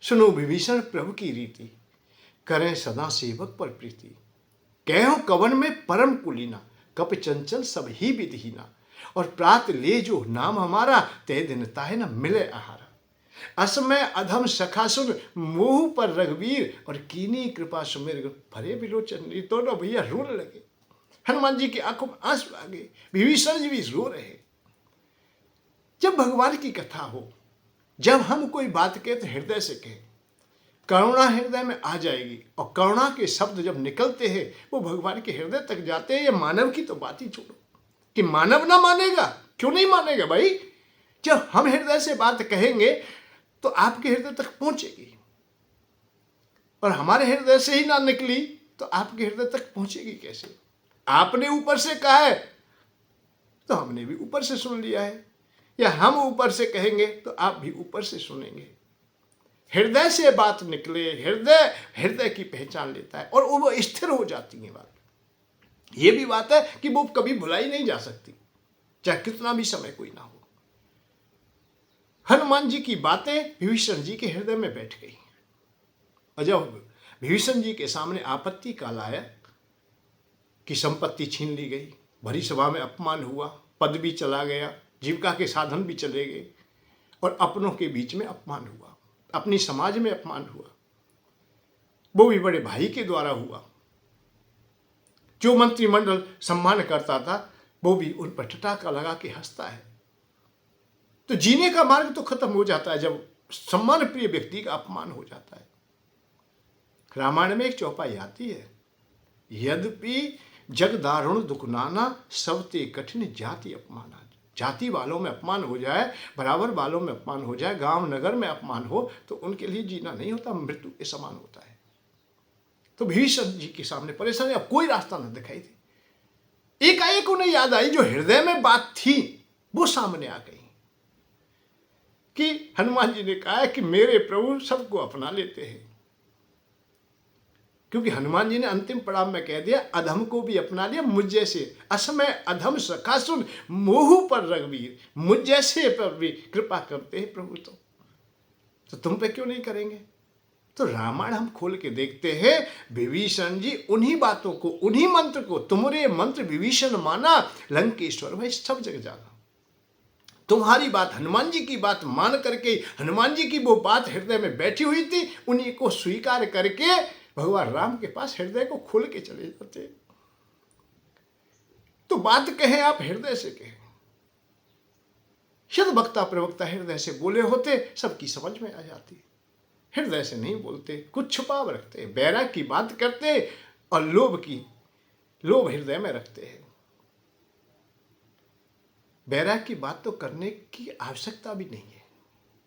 सुनो विभीषण प्रभु की रीति, करें सदा सेवक पर प्रीति। कहो कवन में परम कुलीना, कप चंचल सब ही विधिहीना। और प्रात ले जो नाम हमारा, तय दिन ताहे न मिले आहारा। असमय अधम सखा सुन, मोह पर रघुवीर। और कीनी कृपा सुमिर भरे बिलोचन। तो ना भैया रोने लगे, हनुमान जी की आंखों में आंसू आ गए, विभीषण जी भी रो रहे। जब भगवान की कथा हो, जब हम कोई बात कहे तो हृदय से कहें, करुणा हृदय में आ जाएगी। और करुणा के शब्द जब निकलते हैं वो भगवान के हृदय तक जाते हैं। ये मानव की तो बात ही छोड़ो कि मानव ना मानेगा, क्यों नहीं मानेगा भाई। जब हम हृदय से बात कहेंगे तो आपके हृदय तक पहुंचेगी, और हमारे हृदय से ही ना निकली तो आपके हृदय तक पहुंचेगी कैसे? आपने ऊपर से कहा है तो हमने भी ऊपर से सुन लिया है, या हम ऊपर से कहेंगे तो आप भी ऊपर से सुनेंगे। हृदय से बात निकले, हृदय की पहचान लेता है और वो स्थिर हो जाती है बात। ये भी बात है कि वो कभी भुलाई नहीं जा सकती, चाहे कितना भी समय कोई ना हो। हनुमान जी की बातें विभीषण जी के हृदय में बैठ गई। और जब विभीषण जी के सामने आपत्ति काल आया कि संपत्ति छीन ली गई, भरी सभा में अपमान हुआ, पद भी चला गया, जीविका के साधन भी चले गए, और अपनों के बीच में अपमान हुआ, अपनी समाज में अपमान हुआ, वो भी बड़े भाई के द्वारा हुआ। जो मंत्रिमंडल सम्मान करता था वो भी उन पर ठटाका लगा के हंसता है। तो जीने का मार्ग तो खत्म हो जाता है जब सम्मान प्रिय व्यक्ति का अपमान हो जाता है। रामायण में एक चौपाई आती है, यद्यपि जग दारुण दुख नाना, सबते कठिन जाति अपमाना। जाति वालों में अपमान हो जाए, बराबर वालों में अपमान हो जाए, गांव नगर में अपमान हो तो उनके लिए जीना नहीं होता, मृत्यु के समान होता है। तो विभीषण जी के सामने परेशानी, अब कोई रास्ता न दिखाई दी। एकाएक उन्हें याद आई जो हृदय में बात थी वो सामने आ गई कि हनुमान जी ने कहा कि मेरे प्रभु सबको अपना लेते हैं। क्योंकि हनुमान जी ने अंतिम पड़ाव में कह दिया, अधम को भी अपना लिया, मुझ जैसे असमय अधम सखा सुन, मोह पर रघुवीर। मुझ जैसे पर भी कृपा करते हैं प्रभु, तो तुम पे क्यों नहीं करेंगे? तो रामायण हम खोल के देखते हैं, विभीषण जी उन्हीं बातों को, उन्हीं मंत्र को, तुम्हारे मंत्र विभीषण माना, लंकेश्वर भाई सब जगह जाना। तुम्हारी बात, हनुमान जी की बात मान करके, हनुमान जी की वो बात हृदय में बैठी हुई थी, उन्हीं को स्वीकार करके भगवान राम के पास हृदय को खोल के चले जाते। तो बात कहें आप हृदय से कहें, शत वक्ता प्रवक्ता हृदय से बोले होते सबकी समझ में आ जाती। हृदय से नहीं बोलते, कुछ छुपाव रखते, बैराग की बात करते और लोभ हृदय में रखते हैं। बैराग की बात तो करने की आवश्यकता भी नहीं है,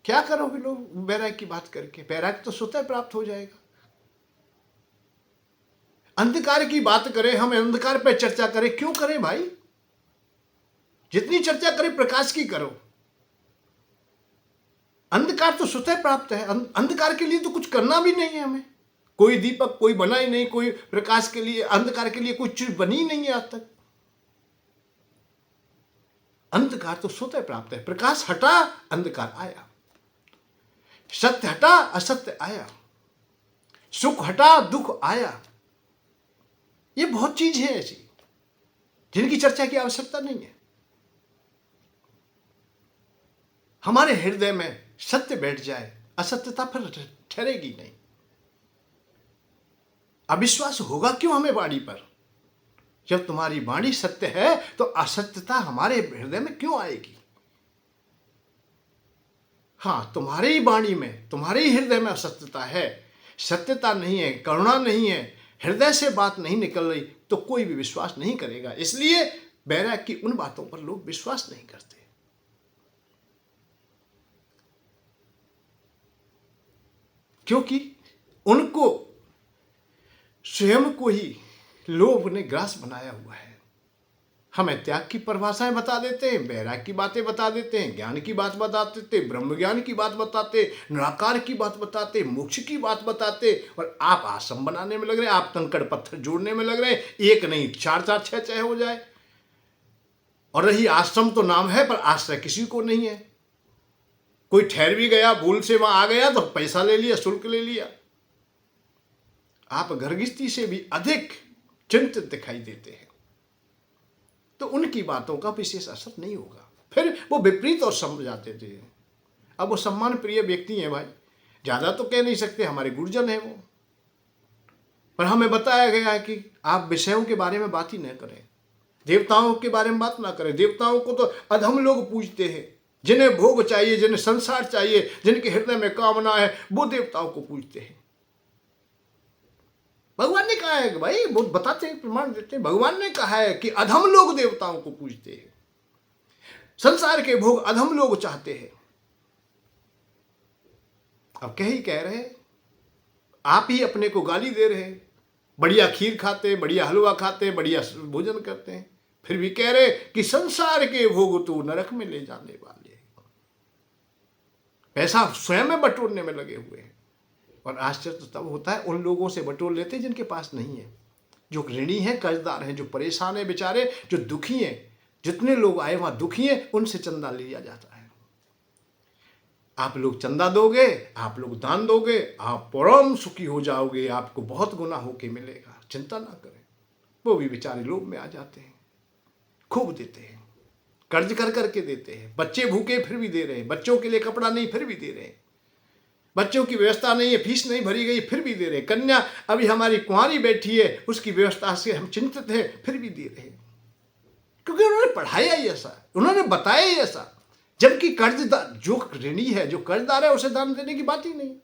क्या करोगे लोग वैराग्य की बात करके? वैराग्य तो स्वतः प्राप्त हो जाएगा। अंधकार की बात करें, हम अंधकार पर चर्चा करें, क्यों करें भाई? जितनी चर्चा करें प्रकाश की करो। अंधकार तो स्वतः प्राप्त है, अंधकार के लिए तो कुछ करना भी नहीं है हमें। कोई दीपक कोई बना ही नहीं, कोई प्रकाश के लिए, अंधकार के लिए कोई चीज बनी ही नहीं है आज तक। अंधकार तो स्वतः प्राप्त है। प्रकाश हटा, अंधकार आया। सत्य हटा, असत्य आया। सुख हटा, दुख आया। ये बहुत चीज है ऐसी जिनकी चर्चा की आवश्यकता नहीं है। हमारे हृदय में सत्य बैठ जाए, असत्यता फिर ठहरेगी नहीं। अविश्वास होगा क्यों हमें वाणी पर? जब तुम्हारी वाणी सत्य है तो असत्यता हमारे हृदय में क्यों आएगी? हाँ, तुम्हारी ही वाणी में, तुम्हारे ही हृदय में असत्यता है, सत्यता नहीं है, करुणा नहीं है, हृदय से बात नहीं निकल रही, तो कोई भी विश्वास नहीं करेगा। इसलिए वैराग्य की उन बातों पर लोग विश्वास नहीं करते, क्योंकि उनको स्वयं को ही लोभ ने ग्रास बनाया हुआ है। हमें त्याग की परिभाषाएं बता देते हैं, वैराग्य की बातें बता देते हैं, ज्ञान की बात बता देते, ब्रह्म ज्ञान की बात बताते, निराकार की बात बताते, मोक्ष की बात बताते, और आप आश्रम बनाने में लग रहे हैं, आप कंकड़ पत्थर जोड़ने में लग रहे हैं। एक नहीं, चार चार छह छह हो जाए। और रही आश्रम तो नाम है, पर आश्रय किसी को नहीं है। कोई ठहर भी गया, भूल से वहां आ गया तो पैसा ले लिया, शुल्क ले लिया। आप घरगृहस्थी से भी अधिक चिंतित दिखाई देते हैं, तो उनकी बातों का विशेष असर नहीं होगा। फिर वो विपरीत और समझा देते हैं। अब वो सम्मान प्रिय व्यक्ति हैं भाई, ज्यादा तो कह नहीं सकते, हमारे गुरुजन हैं वो, पर हमें बताया गया है कि आप विषयों के बारे में बात ही न करें, देवताओं के बारे में बात ना करें। देवताओं को तो अधम लोग पूजते हैं, जिन्हें भोग चाहिए, जिन्हें संसार चाहिए, जिनके हृदय में कामना है, वो देवताओं को पूजते हैं। भगवान ने कहा है कि भाई, वो बताते हैं, प्रमाण देते हैं, भगवान ने कहा है कि अधम लोग देवताओं को पूजते हैं, संसार के भोग अधम लोग चाहते हैं। अब कह रहे हैं, आप ही अपने को गाली दे रहे हैं। बढ़िया खीर खाते, बढ़िया हलवा खाते, बढ़िया भोजन करते हैं, फिर भी कह रहे कि संसार के भोग तो नरक में ले जाने वाले हैं। पैसा स्वयं में बटोरने में लगे हुए हैं। और आश्चर्य तो तब होता है उन लोगों से बटोर लेते हैं जिनके पास नहीं है, जो ऋणी हैं, कर्जदार हैं, जो परेशान हैं बेचारे, जो दुखी हैं। जितने लोग आए वहां दुखी हैं, उनसे चंदा लिया जाता है। आप लोग चंदा दोगे, आप लोग दान दोगे, आप परम सुखी हो जाओगे, आपको बहुत गुना होके मिलेगा, चिंता ना करें। वो भी बेचारे लोभ में आ जाते हैं, खूब देते हैं, कर्ज कर करके देते हैं। बच्चे भूखे फिर भी दे रहे हैं, बच्चों के लिए कपड़ा नहीं फिर भी दे रहे हैं, बच्चों की व्यवस्था नहीं है, फीस नहीं भरी गई फिर भी दे रहे हैं, कन्या अभी हमारी कुंवारी बैठी है, उसकी व्यवस्था से हम चिंतित हैं फिर भी दे रहे हैं, क्योंकि उन्होंने पढ़ाया ही ऐसा, उन्होंने बताया ही ऐसा। जबकि कर्जदार, जो ऋणी है, जो कर्जदार है, उसे दान देने की बात ही नहीं।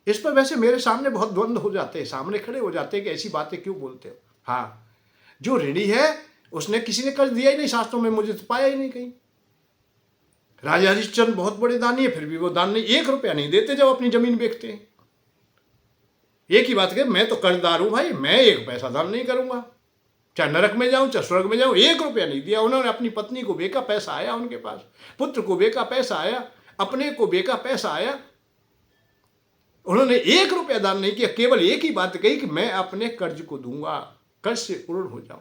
इस पर वैसे मेरे सामने बहुत द्वंद्व हो जाते हैं, सामने खड़े हो जाते हैं कि ऐसी बातें क्यों बोलते हो। हाँ, जो ऋणी है उसने, किसी ने कर्ज दिया ही नहीं शास्त्रों में, मुझे तो पाया ही नहीं कहीं। राजा हरिश्चंद्र बहुत बड़े दानी है, फिर भी वो दान नहीं, 1 रुपया नहीं देते जब अपनी जमीन बेचते हैं। एक ही बात है, मैं तो कर्जदार हूं भाई, मैं 1 पैसा दान नहीं करूंगा, चाहे नरक में जाऊं चाहे स्वर्ग में जाऊं। 1 रुपया नहीं दिया उन्होंने। अपनी पत्नी को बेका पैसा आया उनके पास, पुत्र को बेका पैसा आया, अपने को बेका पैसा आया, उन्होंने 1 रुपया दान नहीं किया। केवल एक ही बात कही कि मैं अपने कर्ज को दूंगा, कर्ज से पूर्ण हो जाऊं।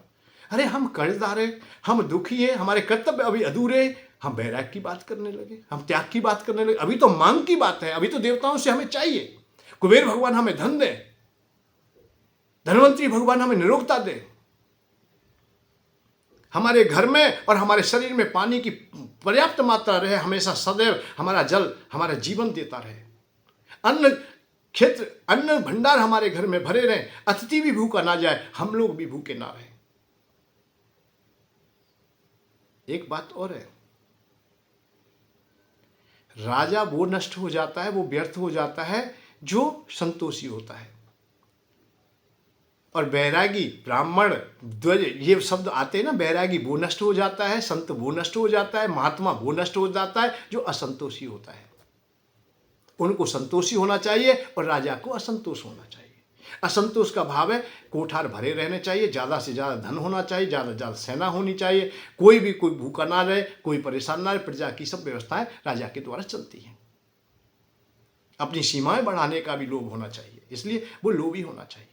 अरे हम कर्जदार हैं, हम दुखी हैं, हमारे कर्तव्य अभी अधूरे, हम वैराग्य की बात करने लगे, हम त्याग की बात करने लगे। अभी तो मांग की बात है, अभी तो देवताओं से हमें चाहिए, कुबेर भगवान हमें धन दे, धनवंतरी भगवान हमें निरोगता दे, हमारे घर में और हमारे शरीर में पानी की पर्याप्त मात्रा रहे, हमेशा सदैव हमारा जल हमारा जीवन देता रहे, अन्न क्षेत्र, अन्न भंडार हमारे घर में भरे रहे, अतिथि भी भूखा ना जाए, हम लोग भी भूखे ना रहे। एक बात और है, राजा वो नष्ट हो जाता है, वो व्यर्थ हो जाता है जो संतोषी होता है। और बैरागी, ब्राह्मण, ध्वज, ये शब्द आते हैं ना, बैरागी वो नष्ट हो जाता है, संत वो नष्ट हो जाता है, महात्मा वो नष्ट हो जाता है जो असंतोषी होता है। उनको संतोषी होना चाहिए और राजा को असंतोष होना चाहिए। असंतोष का भाव है कोठार भरे रहने चाहिए, ज़्यादा से ज़्यादा धन होना चाहिए, ज़्यादा से ज़्यादा सेना होनी चाहिए, कोई भूखा ना रहे, कोई परेशान ना रहे। प्रजा की सब व्यवस्थाएं राजा के द्वारा चलती हैं। अपनी सीमाएं बढ़ाने का भी लोभ होना चाहिए, इसलिए वो लोभी होना चाहिए,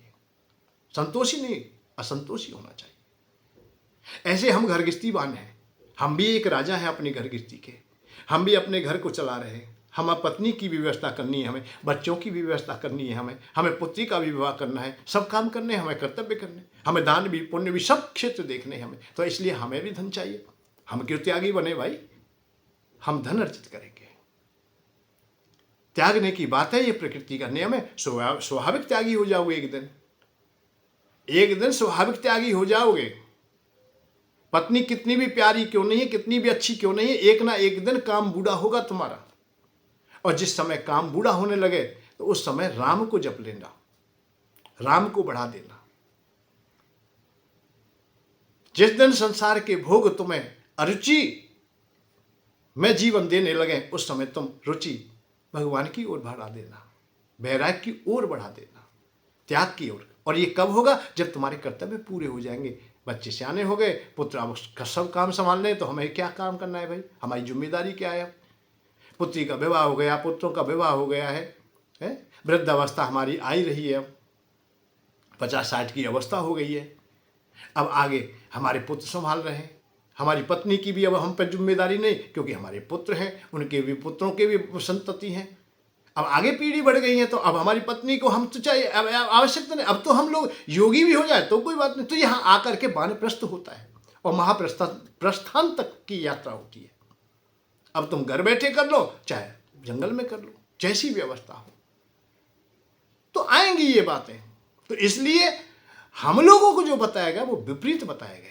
संतोषी नहीं, असंतोषी होना चाहिए। ऐसे हम घर गृहस्थीवान हैं, हम भी एक राजा हैं अपनी घर गृहस्थी के, हम भी अपने घर को चला रहे हैं। हमें पत्नी की भी व्यवस्था करनी है, हमें बच्चों की भी व्यवस्था करनी है, हमें पुत्री का भी विवाह करना है, सब काम करने हैं, हमें कर्तव्य करने, हमें दान भी पुण्य भी सब क्षेत्र देखने हैं हमें। तो इसलिए हमें भी धन चाहिए। हम क्यों त्यागी बने भाई, हम धन अर्जित करेंगे। त्यागने की बात है, ये प्रकृति का नियम है। स्वाभाविक त्यागी हो जाओगे एक दिन स्वाभाविक त्यागी हो जाओगे। पत्नी कितनी भी प्यारी क्यों नहीं है, कितनी भी अच्छी क्यों नहीं है, एक ना एक दिन काम बूढ़ा होगा तुम्हारा। और जिस समय काम बूढ़ा होने लगे तो उस समय राम को जप लेना, राम को बढ़ा देना। जिस दिन संसार के भोग तुम्हें अरुचि में जीवन देने लगे, उस समय तुम रुचि भगवान की ओर बढ़ा देना, वैराग्य की ओर बढ़ा देना, त्याग की ओर। और ये कब होगा? जब तुम्हारे कर्तव्य पूरे हो जाएंगे। बच्चे सियाने हो गए, पुत्र अब उसका सब काम संभालने हैं, तो हमें क्या काम करना है भाई, हमारी जिम्मेदारी क्या है? पुत्री का विवाह हो गया, पुत्रों का विवाह हो गया है? वृद्धावस्था हमारी आई रही है, अब 50-60 की अवस्था हो गई है। अब आगे हमारे पुत्र संभाल रहे हैं, हमारी पत्नी की भी अब हम पर जिम्मेदारी नहीं, क्योंकि हमारे पुत्र हैं, उनके भी पुत्रों के भी संतति हैं। अब आगे पीढ़ी बढ़ गई है, तो अब हमारी पत्नी को हम तो चाहिए, अब आवश्यकता नहीं। अब तो हम लोग योगी भी हो जाए तो कोई बात नहीं, तो यहाँ आकर के वानप्रस्थ होता है और महाप्रस्थान तक की यात्रा होती है। अब तुम घर बैठे कर लो, चाहे जंगल में कर लो, जैसी व्यवस्था हो, तो आएंगी ये बातें। तो इसलिए हम लोगों को जो बताया गया वो विपरीत बताया गया।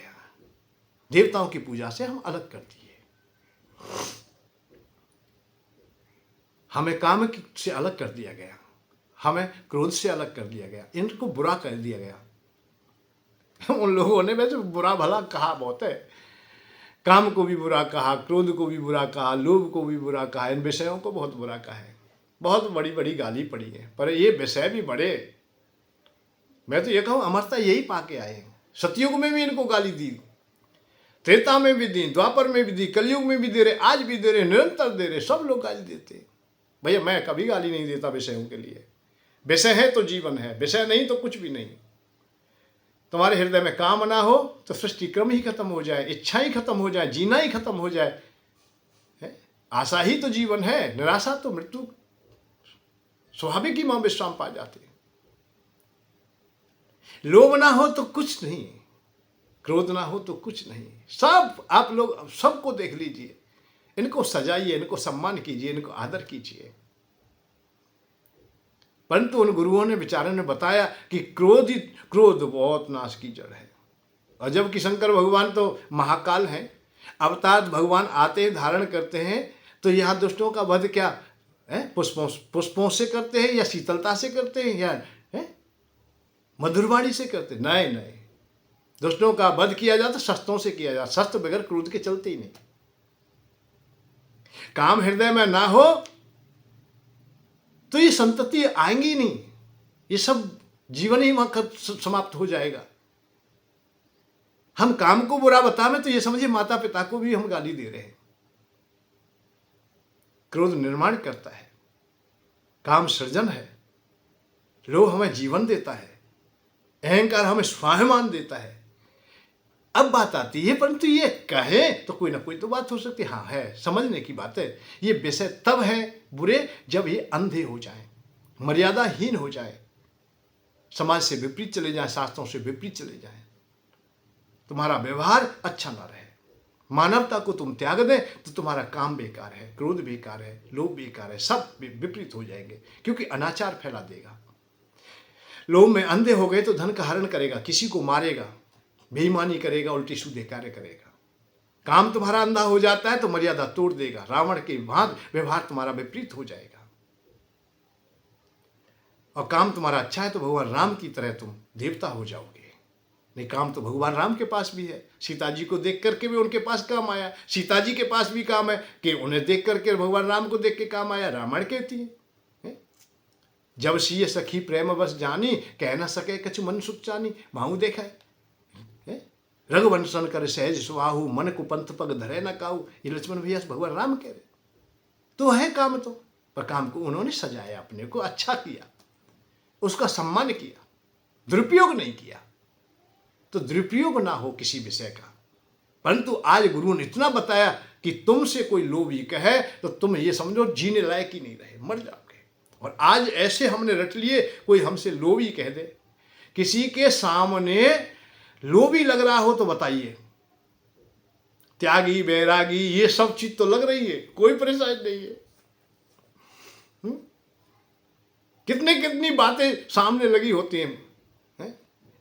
देवताओं की पूजा से हम अलग कर दिए, हमें काम से अलग कर दिया गया, हमें क्रोध से अलग कर दिया गया, इनको बुरा कर दिया गया। उन लोगों ने वैसे बुरा भला कहा बहुत है, काम को भी बुरा कहा, क्रोध को भी बुरा कहा, लोभ को भी बुरा कहा, इन विषयों को बहुत बुरा कहा है, बहुत बड़ी बड़ी गाली पड़ी है। पर ये विषय भी बड़े, मैं तो ये कहूँ अमरता यही पाके आए हैं। सतयुग में भी इनको गाली दी, त्रेता में भी दी, द्वापर में भी दी, कलयुग में भी दे रहे, आज भी दे रहे, निरंतर दे रहे, सब लोग गाली देते। भैया मैं कभी गाली नहीं देता विषयों के लिए। विषय है तो जीवन है, विषय नहीं तो कुछ भी नहीं। तुम्हारे हृदय में काम ना हो तो सृष्टि क्रम ही खत्म हो जाए, इच्छा ही खत्म हो जाए, जीना ही खत्म हो जाए। आशा ही तो जीवन है, निराशा तो मृत्यु। स्वाभाविक ही मां विश्राम पा जाते। लोभ ना हो तो कुछ नहीं, क्रोध ना हो तो कुछ नहीं। सब आप लोग सबको देख लीजिए, इनको सजाइए, इनको सम्मान कीजिए, इनको आदर कीजिए। परंतु उन गुरुओं ने विचारों ने बताया कि क्रोध बहुत नाश की जड़ है। और जबकि शंकर भगवान तो महाकाल हैं, अवतार भगवान आते हैं, धारण करते हैं, तो यहाँ दुष्टों का वध क्या है? पुष्पों से करते हैं, या शीतलता से करते हैं, या मधुरवाणी से करते हैं? नहीं नहीं, दुष्टों का वध किया जाता शस्त्रों से किया जाता। शस्त्र बगैर क्रोध के चलते ही नहीं। काम हृदय में ना हो तो ये संतति आएंगी नहीं, ये सब जीवन ही वहां समाप्त हो जाएगा। हम काम को बुरा बताएं तो ये समझिए माता पिता को भी हम गाली दे रहे हैं। क्रोध निर्माण करता है, काम सृजन है, लोभ हमें जीवन देता है, अहंकार हमें स्वाभिमान देता है। अब बात आती है, परंतु ये कहे तो कोई ना कोई तो बात हो सकती है। हाँ है, समझने की बात है। ये विषय तब है बुरे जब ये अंधे हो जाएं, मर्यादाहीन हो जाए, समाज से विपरीत चले जाएं, शास्त्रों से विपरीत चले जाएं, तुम्हारा व्यवहार अच्छा ना रहे, मानवता को तुम त्याग दें तो तुम्हारा काम बेकार है, क्रोध बेकार है, लोभ बेकार है, सब विपरीत हो जाएंगे, क्योंकि अनाचार फैला देगा। लोभ में अंधे हो गए तो धन का हरण करेगा, किसी को मारेगा, बेईमानी करेगा, उल्टी सीधे कार्य करेगा। काम तुम्हारा अंधा हो जाता है तो मर्यादा तोड़ देगा, रावण के भांति व्यवहार तुम्हारा विपरीत हो जाएगा। और काम तुम्हारा अच्छा है तो भगवान राम की तरह तुम देवता हो जाओगे। नहीं, काम तो भगवान राम के पास भी है। सीता जी को देख करके भी उनके पास काम आया। सीता जी के पास भी काम है कि उन्हें देख करके भगवान राम को देख के काम आया। रामायण कहती है, जब सिय सखी प्रेम बस जानी, कह न सके कछु मन सुख जानी। भाऊ देखा है, रघुवंशन कर सहज सुहाहु, मन को पंथ पग धरे न काहू। ये लक्ष्मण भैया भगवान राम कह रहे। तो है काम, तो पर काम को उन्होंने सजाया, अपने को अच्छा किया, उसका सम्मान किया, दुरुपयोग नहीं किया। तो दुरुपयोग ना हो किसी विषय का। परंतु आज गुरु ने इतना बताया कि तुमसे कोई लोभी कहे तो तुम ये समझो जीने लायक ही नहीं रहे, मर जाओगे। और आज ऐसे हमने रट लिए, कोई हमसे लोभी कह दे, किसी के सामने लोभी लग रहा हो तो बताइए, त्यागी बैरागी ये सब चीज तो लग रही है, कोई परेशानी नहीं है। कितने कितनी बातें सामने लगी होती हैं,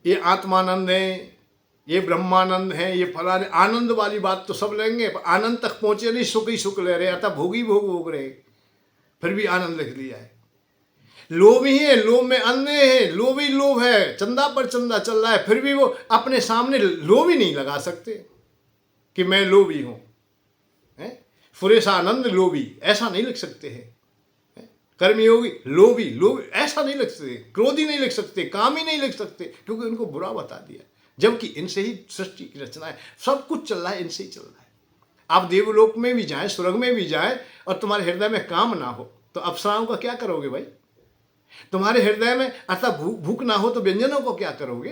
ये आत्मानंद है, ये ब्रह्मानंद है, ये फलाने आनंद वाली बात तो सब लेंगे, पर आनंद तक पहुंचे नहीं, सुख ही सुख ले रहे, अतः भोगी भोग भोग रहे, फिर भी आनंद लिख लिया है। लोभी है, लोभ में अंधे हैं, लोभी लोभ है, चंदा पर चंदा चल रहा है, फिर भी वो अपने सामने लोभी नहीं लगा सकते कि मैं लोभी हूं। फुरेशानंद लोभी ऐसा नहीं लिख सकते हैं। कर्मयोगी लोभी लोभी ऐसा नहीं लिख सकते, क्रोधी नहीं लिख सकते, कामी नहीं लिख सकते, क्योंकि उनको बुरा बता दिया। जबकि इनसे ही सृष्टि की रचना है, सब कुछ चल रहा है, इनसे ही चल रहा है। आप देवलोक में भी जाएं, स्वर्ग में भी जाएं, और तुम्हारे हृदय में काम ना हो तो अप्सराओं का क्या करोगे भाई? तुम्हारे हृदय में अर्थात भूख ना हो तो व्यंजनों को क्या करोगे?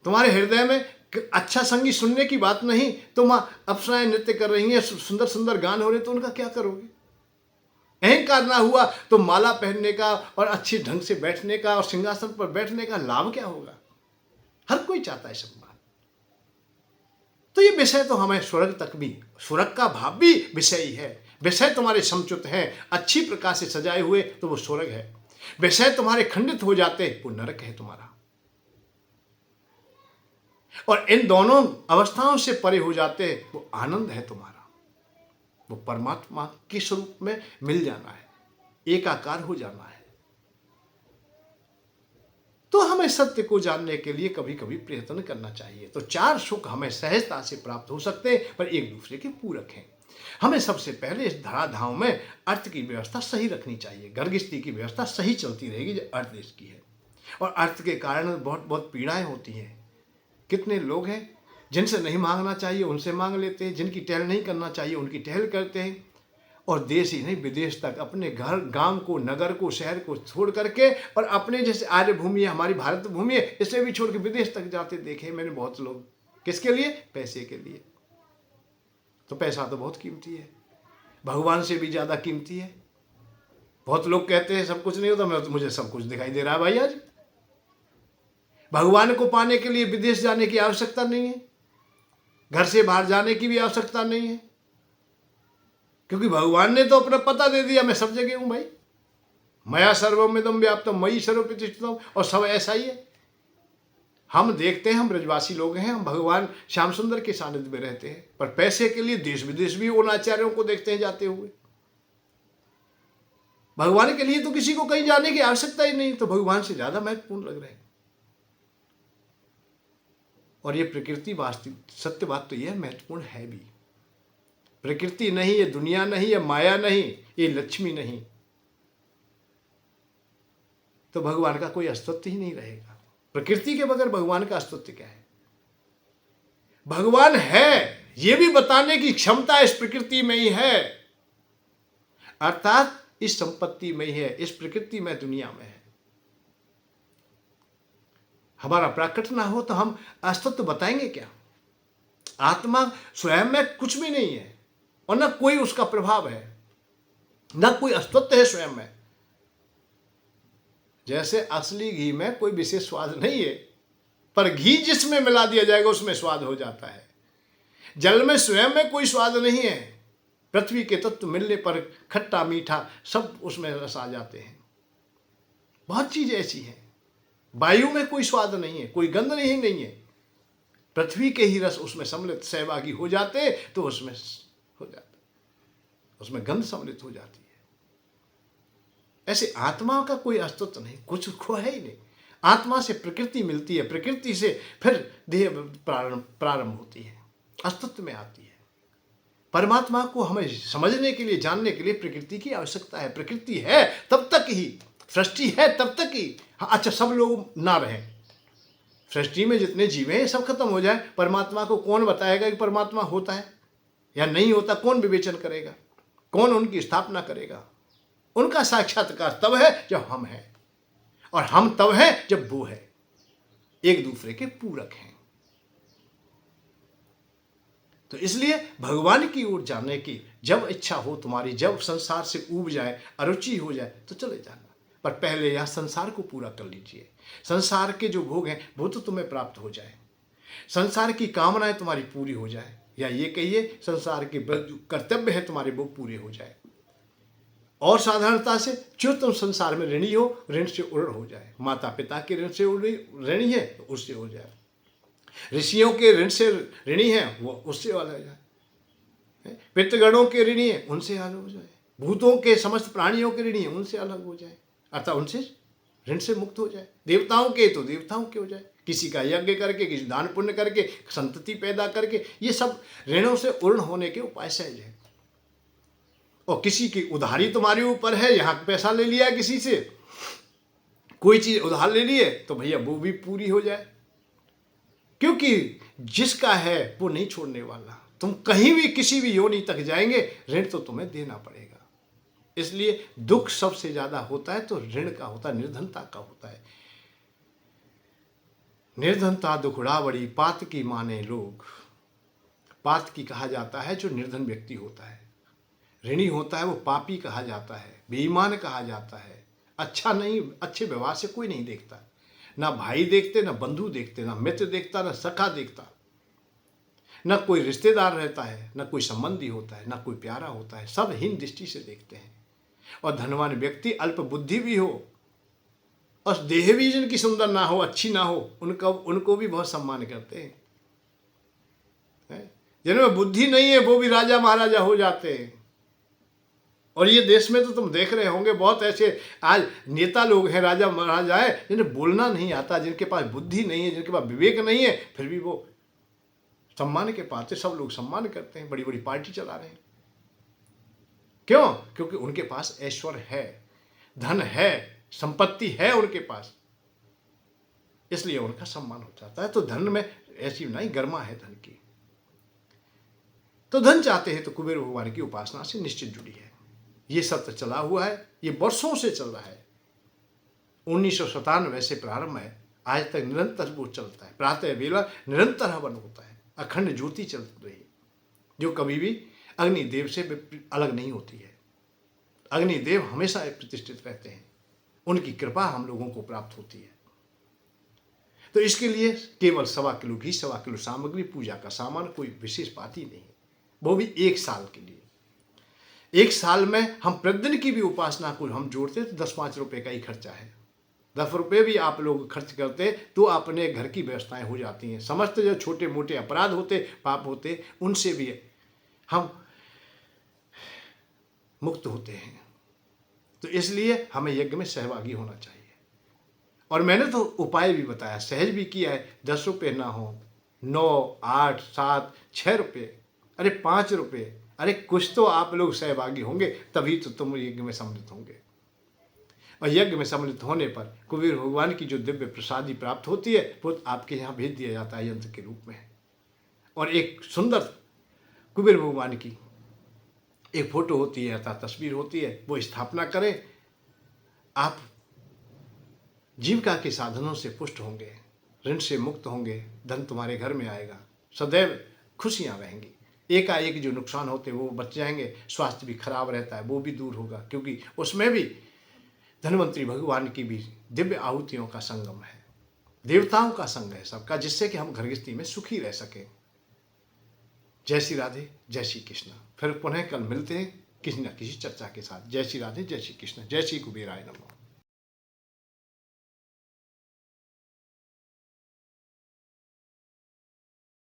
तुम्हारे हृदय में अच्छा संगीत सुनने की बात नहीं, तुम अप्सराएं नृत्य कर रही हैं, सुंदर सुंदर गान हो रहे, तो उनका क्या करोगे? अहंकार ना हुआ तो माला पहनने का और अच्छे ढंग से बैठने का और सिंहासन पर बैठने का लाभ क्या होगा? हर कोई चाहता है सम्मान। तो ये विषय तो हमें स्वर्ग तक भी, स्वर्ग का भाव भी विषय ही है। विषय तुम्हारे समुचित हैं, अच्छी प्रकार से सजाए हुए तो वो स्वर्ग है। विषय तुम्हारे खंडित हो जाते वो नरक है तुम्हारा। और इन दोनों अवस्थाओं से परे हो जाते वो आनंद है तुम्हारा। वो परमात्मा के स्वरूप में मिल जाना है, एकाकार हो जाना है। तो हमें सत्य को जानने के लिए कभी कभी प्रयत्न करना चाहिए। तो चार सुख हमें सहजता से प्राप्त हो सकते हैं, पर एक दूसरे के पूरक हैं। हमें सबसे पहले इस धराधाम में अर्थ की व्यवस्था सही रखनी चाहिए। गर्गस्थी की व्यवस्था सही चलती रहेगी जो अर्थ देश की है। और अर्थ के कारण बहुत बहुत पीड़ाएं होती हैं। कितने लोग हैं जिनसे नहीं मांगना चाहिए उनसे मांग लेते हैं, जिनकी टहल नहीं करना चाहिए उनकी टहल करते हैं, और देश ही नहीं विदेश तक अपने घर गांव को, नगर को, शहर को छोड़ करके, और अपने जैसे आर्य भूमि है, हमारी भारत भूमि है, इसे भी छोड़ के विदेश तक जाते देखे मैंने बहुत लोग। किसके लिए? पैसे के लिए। तो पैसा तो बहुत कीमती है, भगवान से भी ज्यादा कीमती है। बहुत लोग कहते हैं सब कुछ नहीं होता, मुझे सब कुछ दिखाई दे रहा है भाई। आज भगवान को पाने के लिए विदेश जाने की आवश्यकता नहीं है, घर से बाहर जाने की भी आवश्यकता नहीं है, क्योंकि भगवान ने तो अपना पता दे दिया, मैं सब जगह हूं भाई। मया सर्वमिदं व्याप्तम मयि सर्वप्रतिष्ठितम, और सब ऐसा ही है। हम देखते हैं, हम ब्रजवासी लोग हैं, हम भगवान श्याम सुंदर के सानिध्य में रहते हैं, पर पैसे के लिए देश विदेश भी उन आचार्यों को देखते हैं जाते हुए। भगवान के लिए तो किसी को कहीं जाने की आवश्यकता ही नहीं, तो भगवान से ज्यादा महत्वपूर्ण लग रहे हैं। और ये प्रकृति वास्तविक सत्य बात तो यह महत्वपूर्ण है भी। प्रकृति नहीं, ये दुनिया नहीं, ये माया नहीं, ये लक्ष्मी नहीं, तो भगवान का कोई अस्तित्व ही नहीं रहेगा। प्रकृति के बगैर भगवान का अस्तित्व क्या है? भगवान है ये भी बताने की क्षमता इस प्रकृति में ही है, अर्थात इस संपत्ति में ही है, इस प्रकृति में, दुनिया में है। हमारा प्राकट ना हो तो हम अस्तित्व बताएंगे क्या? आत्मा स्वयं में कुछ भी नहीं है, और न कोई उसका प्रभाव है, न कोई अस्तित्व है स्वयं में। जैसे असली घी में कोई विशेष स्वाद नहीं है, पर घी जिसमें मिला दिया जाएगा उसमें स्वाद हो जाता है। जल में स्वयं में कोई स्वाद नहीं है, पृथ्वी के तत्व मिलने पर खट्टा मीठा सब उसमें रस आ जाते हैं। बहुत चीजें ऐसी हैं। वायु में कोई स्वाद नहीं है, कोई गंध नहीं है, पृथ्वी के ही रस उसमें सम्मिलित सहभागी हो जाते तो उसमें हो जाता, उसमें गंध सम्मिलित हो जाती है। ऐसे आत्मा का कोई अस्तित्व नहीं, कुछ खो है ही नहीं। आत्मा से प्रकृति मिलती है, प्रकृति से फिर देह प्रारंभ होती है, अस्तित्व में आती है। परमात्मा को हमें समझने के लिए, जानने के लिए प्रकृति की आवश्यकता है। प्रकृति है तब तक ही, सृष्टि है तब तक ही। हाँ, अच्छा, सब लोग ना रहें, सृष्टि में जितने जीव हैं सब खत्म हो जाए, परमात्मा को कौन बताएगा कि परमात्मा होता है या नहीं होता? कौन विवेचन करेगा? कौन उनकी स्थापना करेगा? उनका साक्षात्कार तब है जब हम हैं, और हम तब हैं जब वो है। एक दूसरे के पूरक हैं। तो इसलिए भगवान की ओर जाने की जब इच्छा हो तुम्हारी, जब संसार से ऊब जाए, अरुचि हो जाए, तो चले जाना। पर पहले यह संसार को पूरा कर लीजिए। संसार के जो भोग हैं वो तो तुम्हें प्राप्त हो जाए, संसार की कामनाएं तुम्हारी पूरी हो जाए, या ये कहिए संसार के कर्तव्य है तुम्हारे वो पूरे हो जाए। और साधारणता से जो तुम संसार में ऋणी हो, ऋण से उड़ हो जाए। माता पिता के ऋण से ऋणी है तो उससे हो जाए, ऋषियों के ऋण से ऋणी है वो उससे अलग हो जाए, पितृगणों के ऋणी है उनसे अलग हो जाए, भूतों के समस्त प्राणियों के ऋणी है उनसे अलग हो जाए, अर्थात उनसे ऋण से मुक्त हो जाए। देवताओं के तो देवताओं के हो जाए, किसी का यज्ञ करके, किसी दान पुण्य करके, संतति पैदा करके, ये सब ऋणों से उर्ण होने के उपाय सहज है। और किसी की उधारी तुम्हारे ऊपर है, यहाँ पैसा ले लिया किसी से, कोई चीज उधार ले लिए, तो भैया वो भी पूरी हो जाए, क्योंकि जिसका है वो नहीं छोड़ने वाला। तुम कहीं भी किसी भी योनि तक जाएंगे, ऋण तो तुम्हें देना पड़ेगा। इसलिए दुख सबसे ज्यादा होता है तो ऋण का होता है, निर्धनता का होता है। निर्धनता दुखड़ा बड़ी, पात की माने लोग। पात की कहा जाता है जो निर्धन व्यक्ति होता है, ऋणी होता है वो पापी कहा जाता है, बेईमान कहा जाता है। अच्छा नहीं, अच्छे व्यवहार से कोई नहीं देखता, ना भाई देखते, ना बंधु देखते, ना मित्र देखता, ना सखा देखता, ना कोई रिश्तेदार रहता है, ना कोई संबंधी होता है, ना कोई प्यारा होता है, सब हीन दृष्टि से देखते हैं। और धनवान व्यक्ति अल्प बुद्धि भी हो और देह भी जिनकी सुंदर ना हो, अच्छी ना हो, उनको भी बहुत सम्मान करते हैं। जिनमें बुद्धि नहीं है वो भी राजा महाराजा हो जाते हैं। और ये देश में तो तुम देख रहे होंगे बहुत ऐसे आज नेता लोग हैं, राजा महाराजा है, जिन्हें बोलना नहीं आता, जिनके पास बुद्धि नहीं है, जिनके पास विवेक नहीं है, फिर भी वो सम्मान के पात्र, सब लोग सम्मान करते हैं, बड़ी बड़ी पार्टी चला रहे हैं। क्यों? क्योंकि उनके पास ऐश्वर्य है, धन है, संपत्ति है उनके पास, इसलिए उनका सम्मान हो जाता है। तो धन में ऐसी नहीं गरिमा है धन की। तो धन चाहते हैं तो कुबेर भगवान की उपासना से निश्चित जुड़ी है। ये सत्य चला हुआ है, ये वर्षों से चल रहा है। 1997 से प्रारंभ है, आज तक निरंतर वो चलता है। प्रातः वेला निरंतर हवन होता है, अखंड ज्योति चल रही है, जो कभी भी अग्निदेव से अलग नहीं होती है। अग्निदेव हमेशा प्रतिष्ठित रहते हैं, उनकी कृपा हम लोगों को प्राप्त होती है। तो इसके लिए केवल 1.25 किलो घी, 1.25 किलो सामग्री, पूजा का सामान, कोई विशेष बात ही नहीं है, वो भी 1 साल के लिए। 1 साल में हम प्रतिदिन की भी उपासना को हम जोड़ते तो 10-5 रुपये का ही खर्चा है। 10 रुपये भी आप लोग खर्च करते तो अपने घर की व्यवस्थाएं हो जाती हैं। समस्त जो छोटे मोटे अपराध होते, पाप होते, उनसे भी हम मुक्त होते हैं। तो इसलिए हमें यज्ञ में सहभागी होना चाहिए। और मैंने तो उपाय भी बताया, सहज भी किया है। 10 रुपये ना हो, 9, 8, 7, 6 रुपये, अरे 5 रुपये, अरे कुछ तो आप लोग सहभागी होंगे, तभी तो तुम यज्ञ में सम्मिलित होंगे। और यज्ञ में सम्मिलित होने पर कुबेर भगवान की जो दिव्य प्रसादी प्राप्त होती है वो आपके यहाँ भेज दिया जाता है यंत्र के रूप में। और एक सुंदर कुबेर भगवान की एक फोटो होती है अर्थात तस्वीर होती है, वो स्थापना करें। आप जीविका के साधनों से पुष्ट होंगे, ऋण से मुक्त होंगे, धन तुम्हारे घर में आएगा, सदैव खुशियाँ रहेंगी। एकाएक जो नुकसान होते हैं वो बच जाएंगे, स्वास्थ्य भी खराब रहता है वो भी दूर होगा, क्योंकि उसमें भी धन्वंतरी भगवान की भी दिव्य आहुतियों का संगम है, देवताओं का संग है सबका, जिससे कि हम घर गृहस्थी में सुखी रह सकें। जय श्री राधे, जय श्री कृष्ण। फिर पुनः कल मिलते हैं किसी न किसी चर्चा के साथ। जय श्री राधे, जय श्री कृष्ण, जय श्री कुबेराय नमः।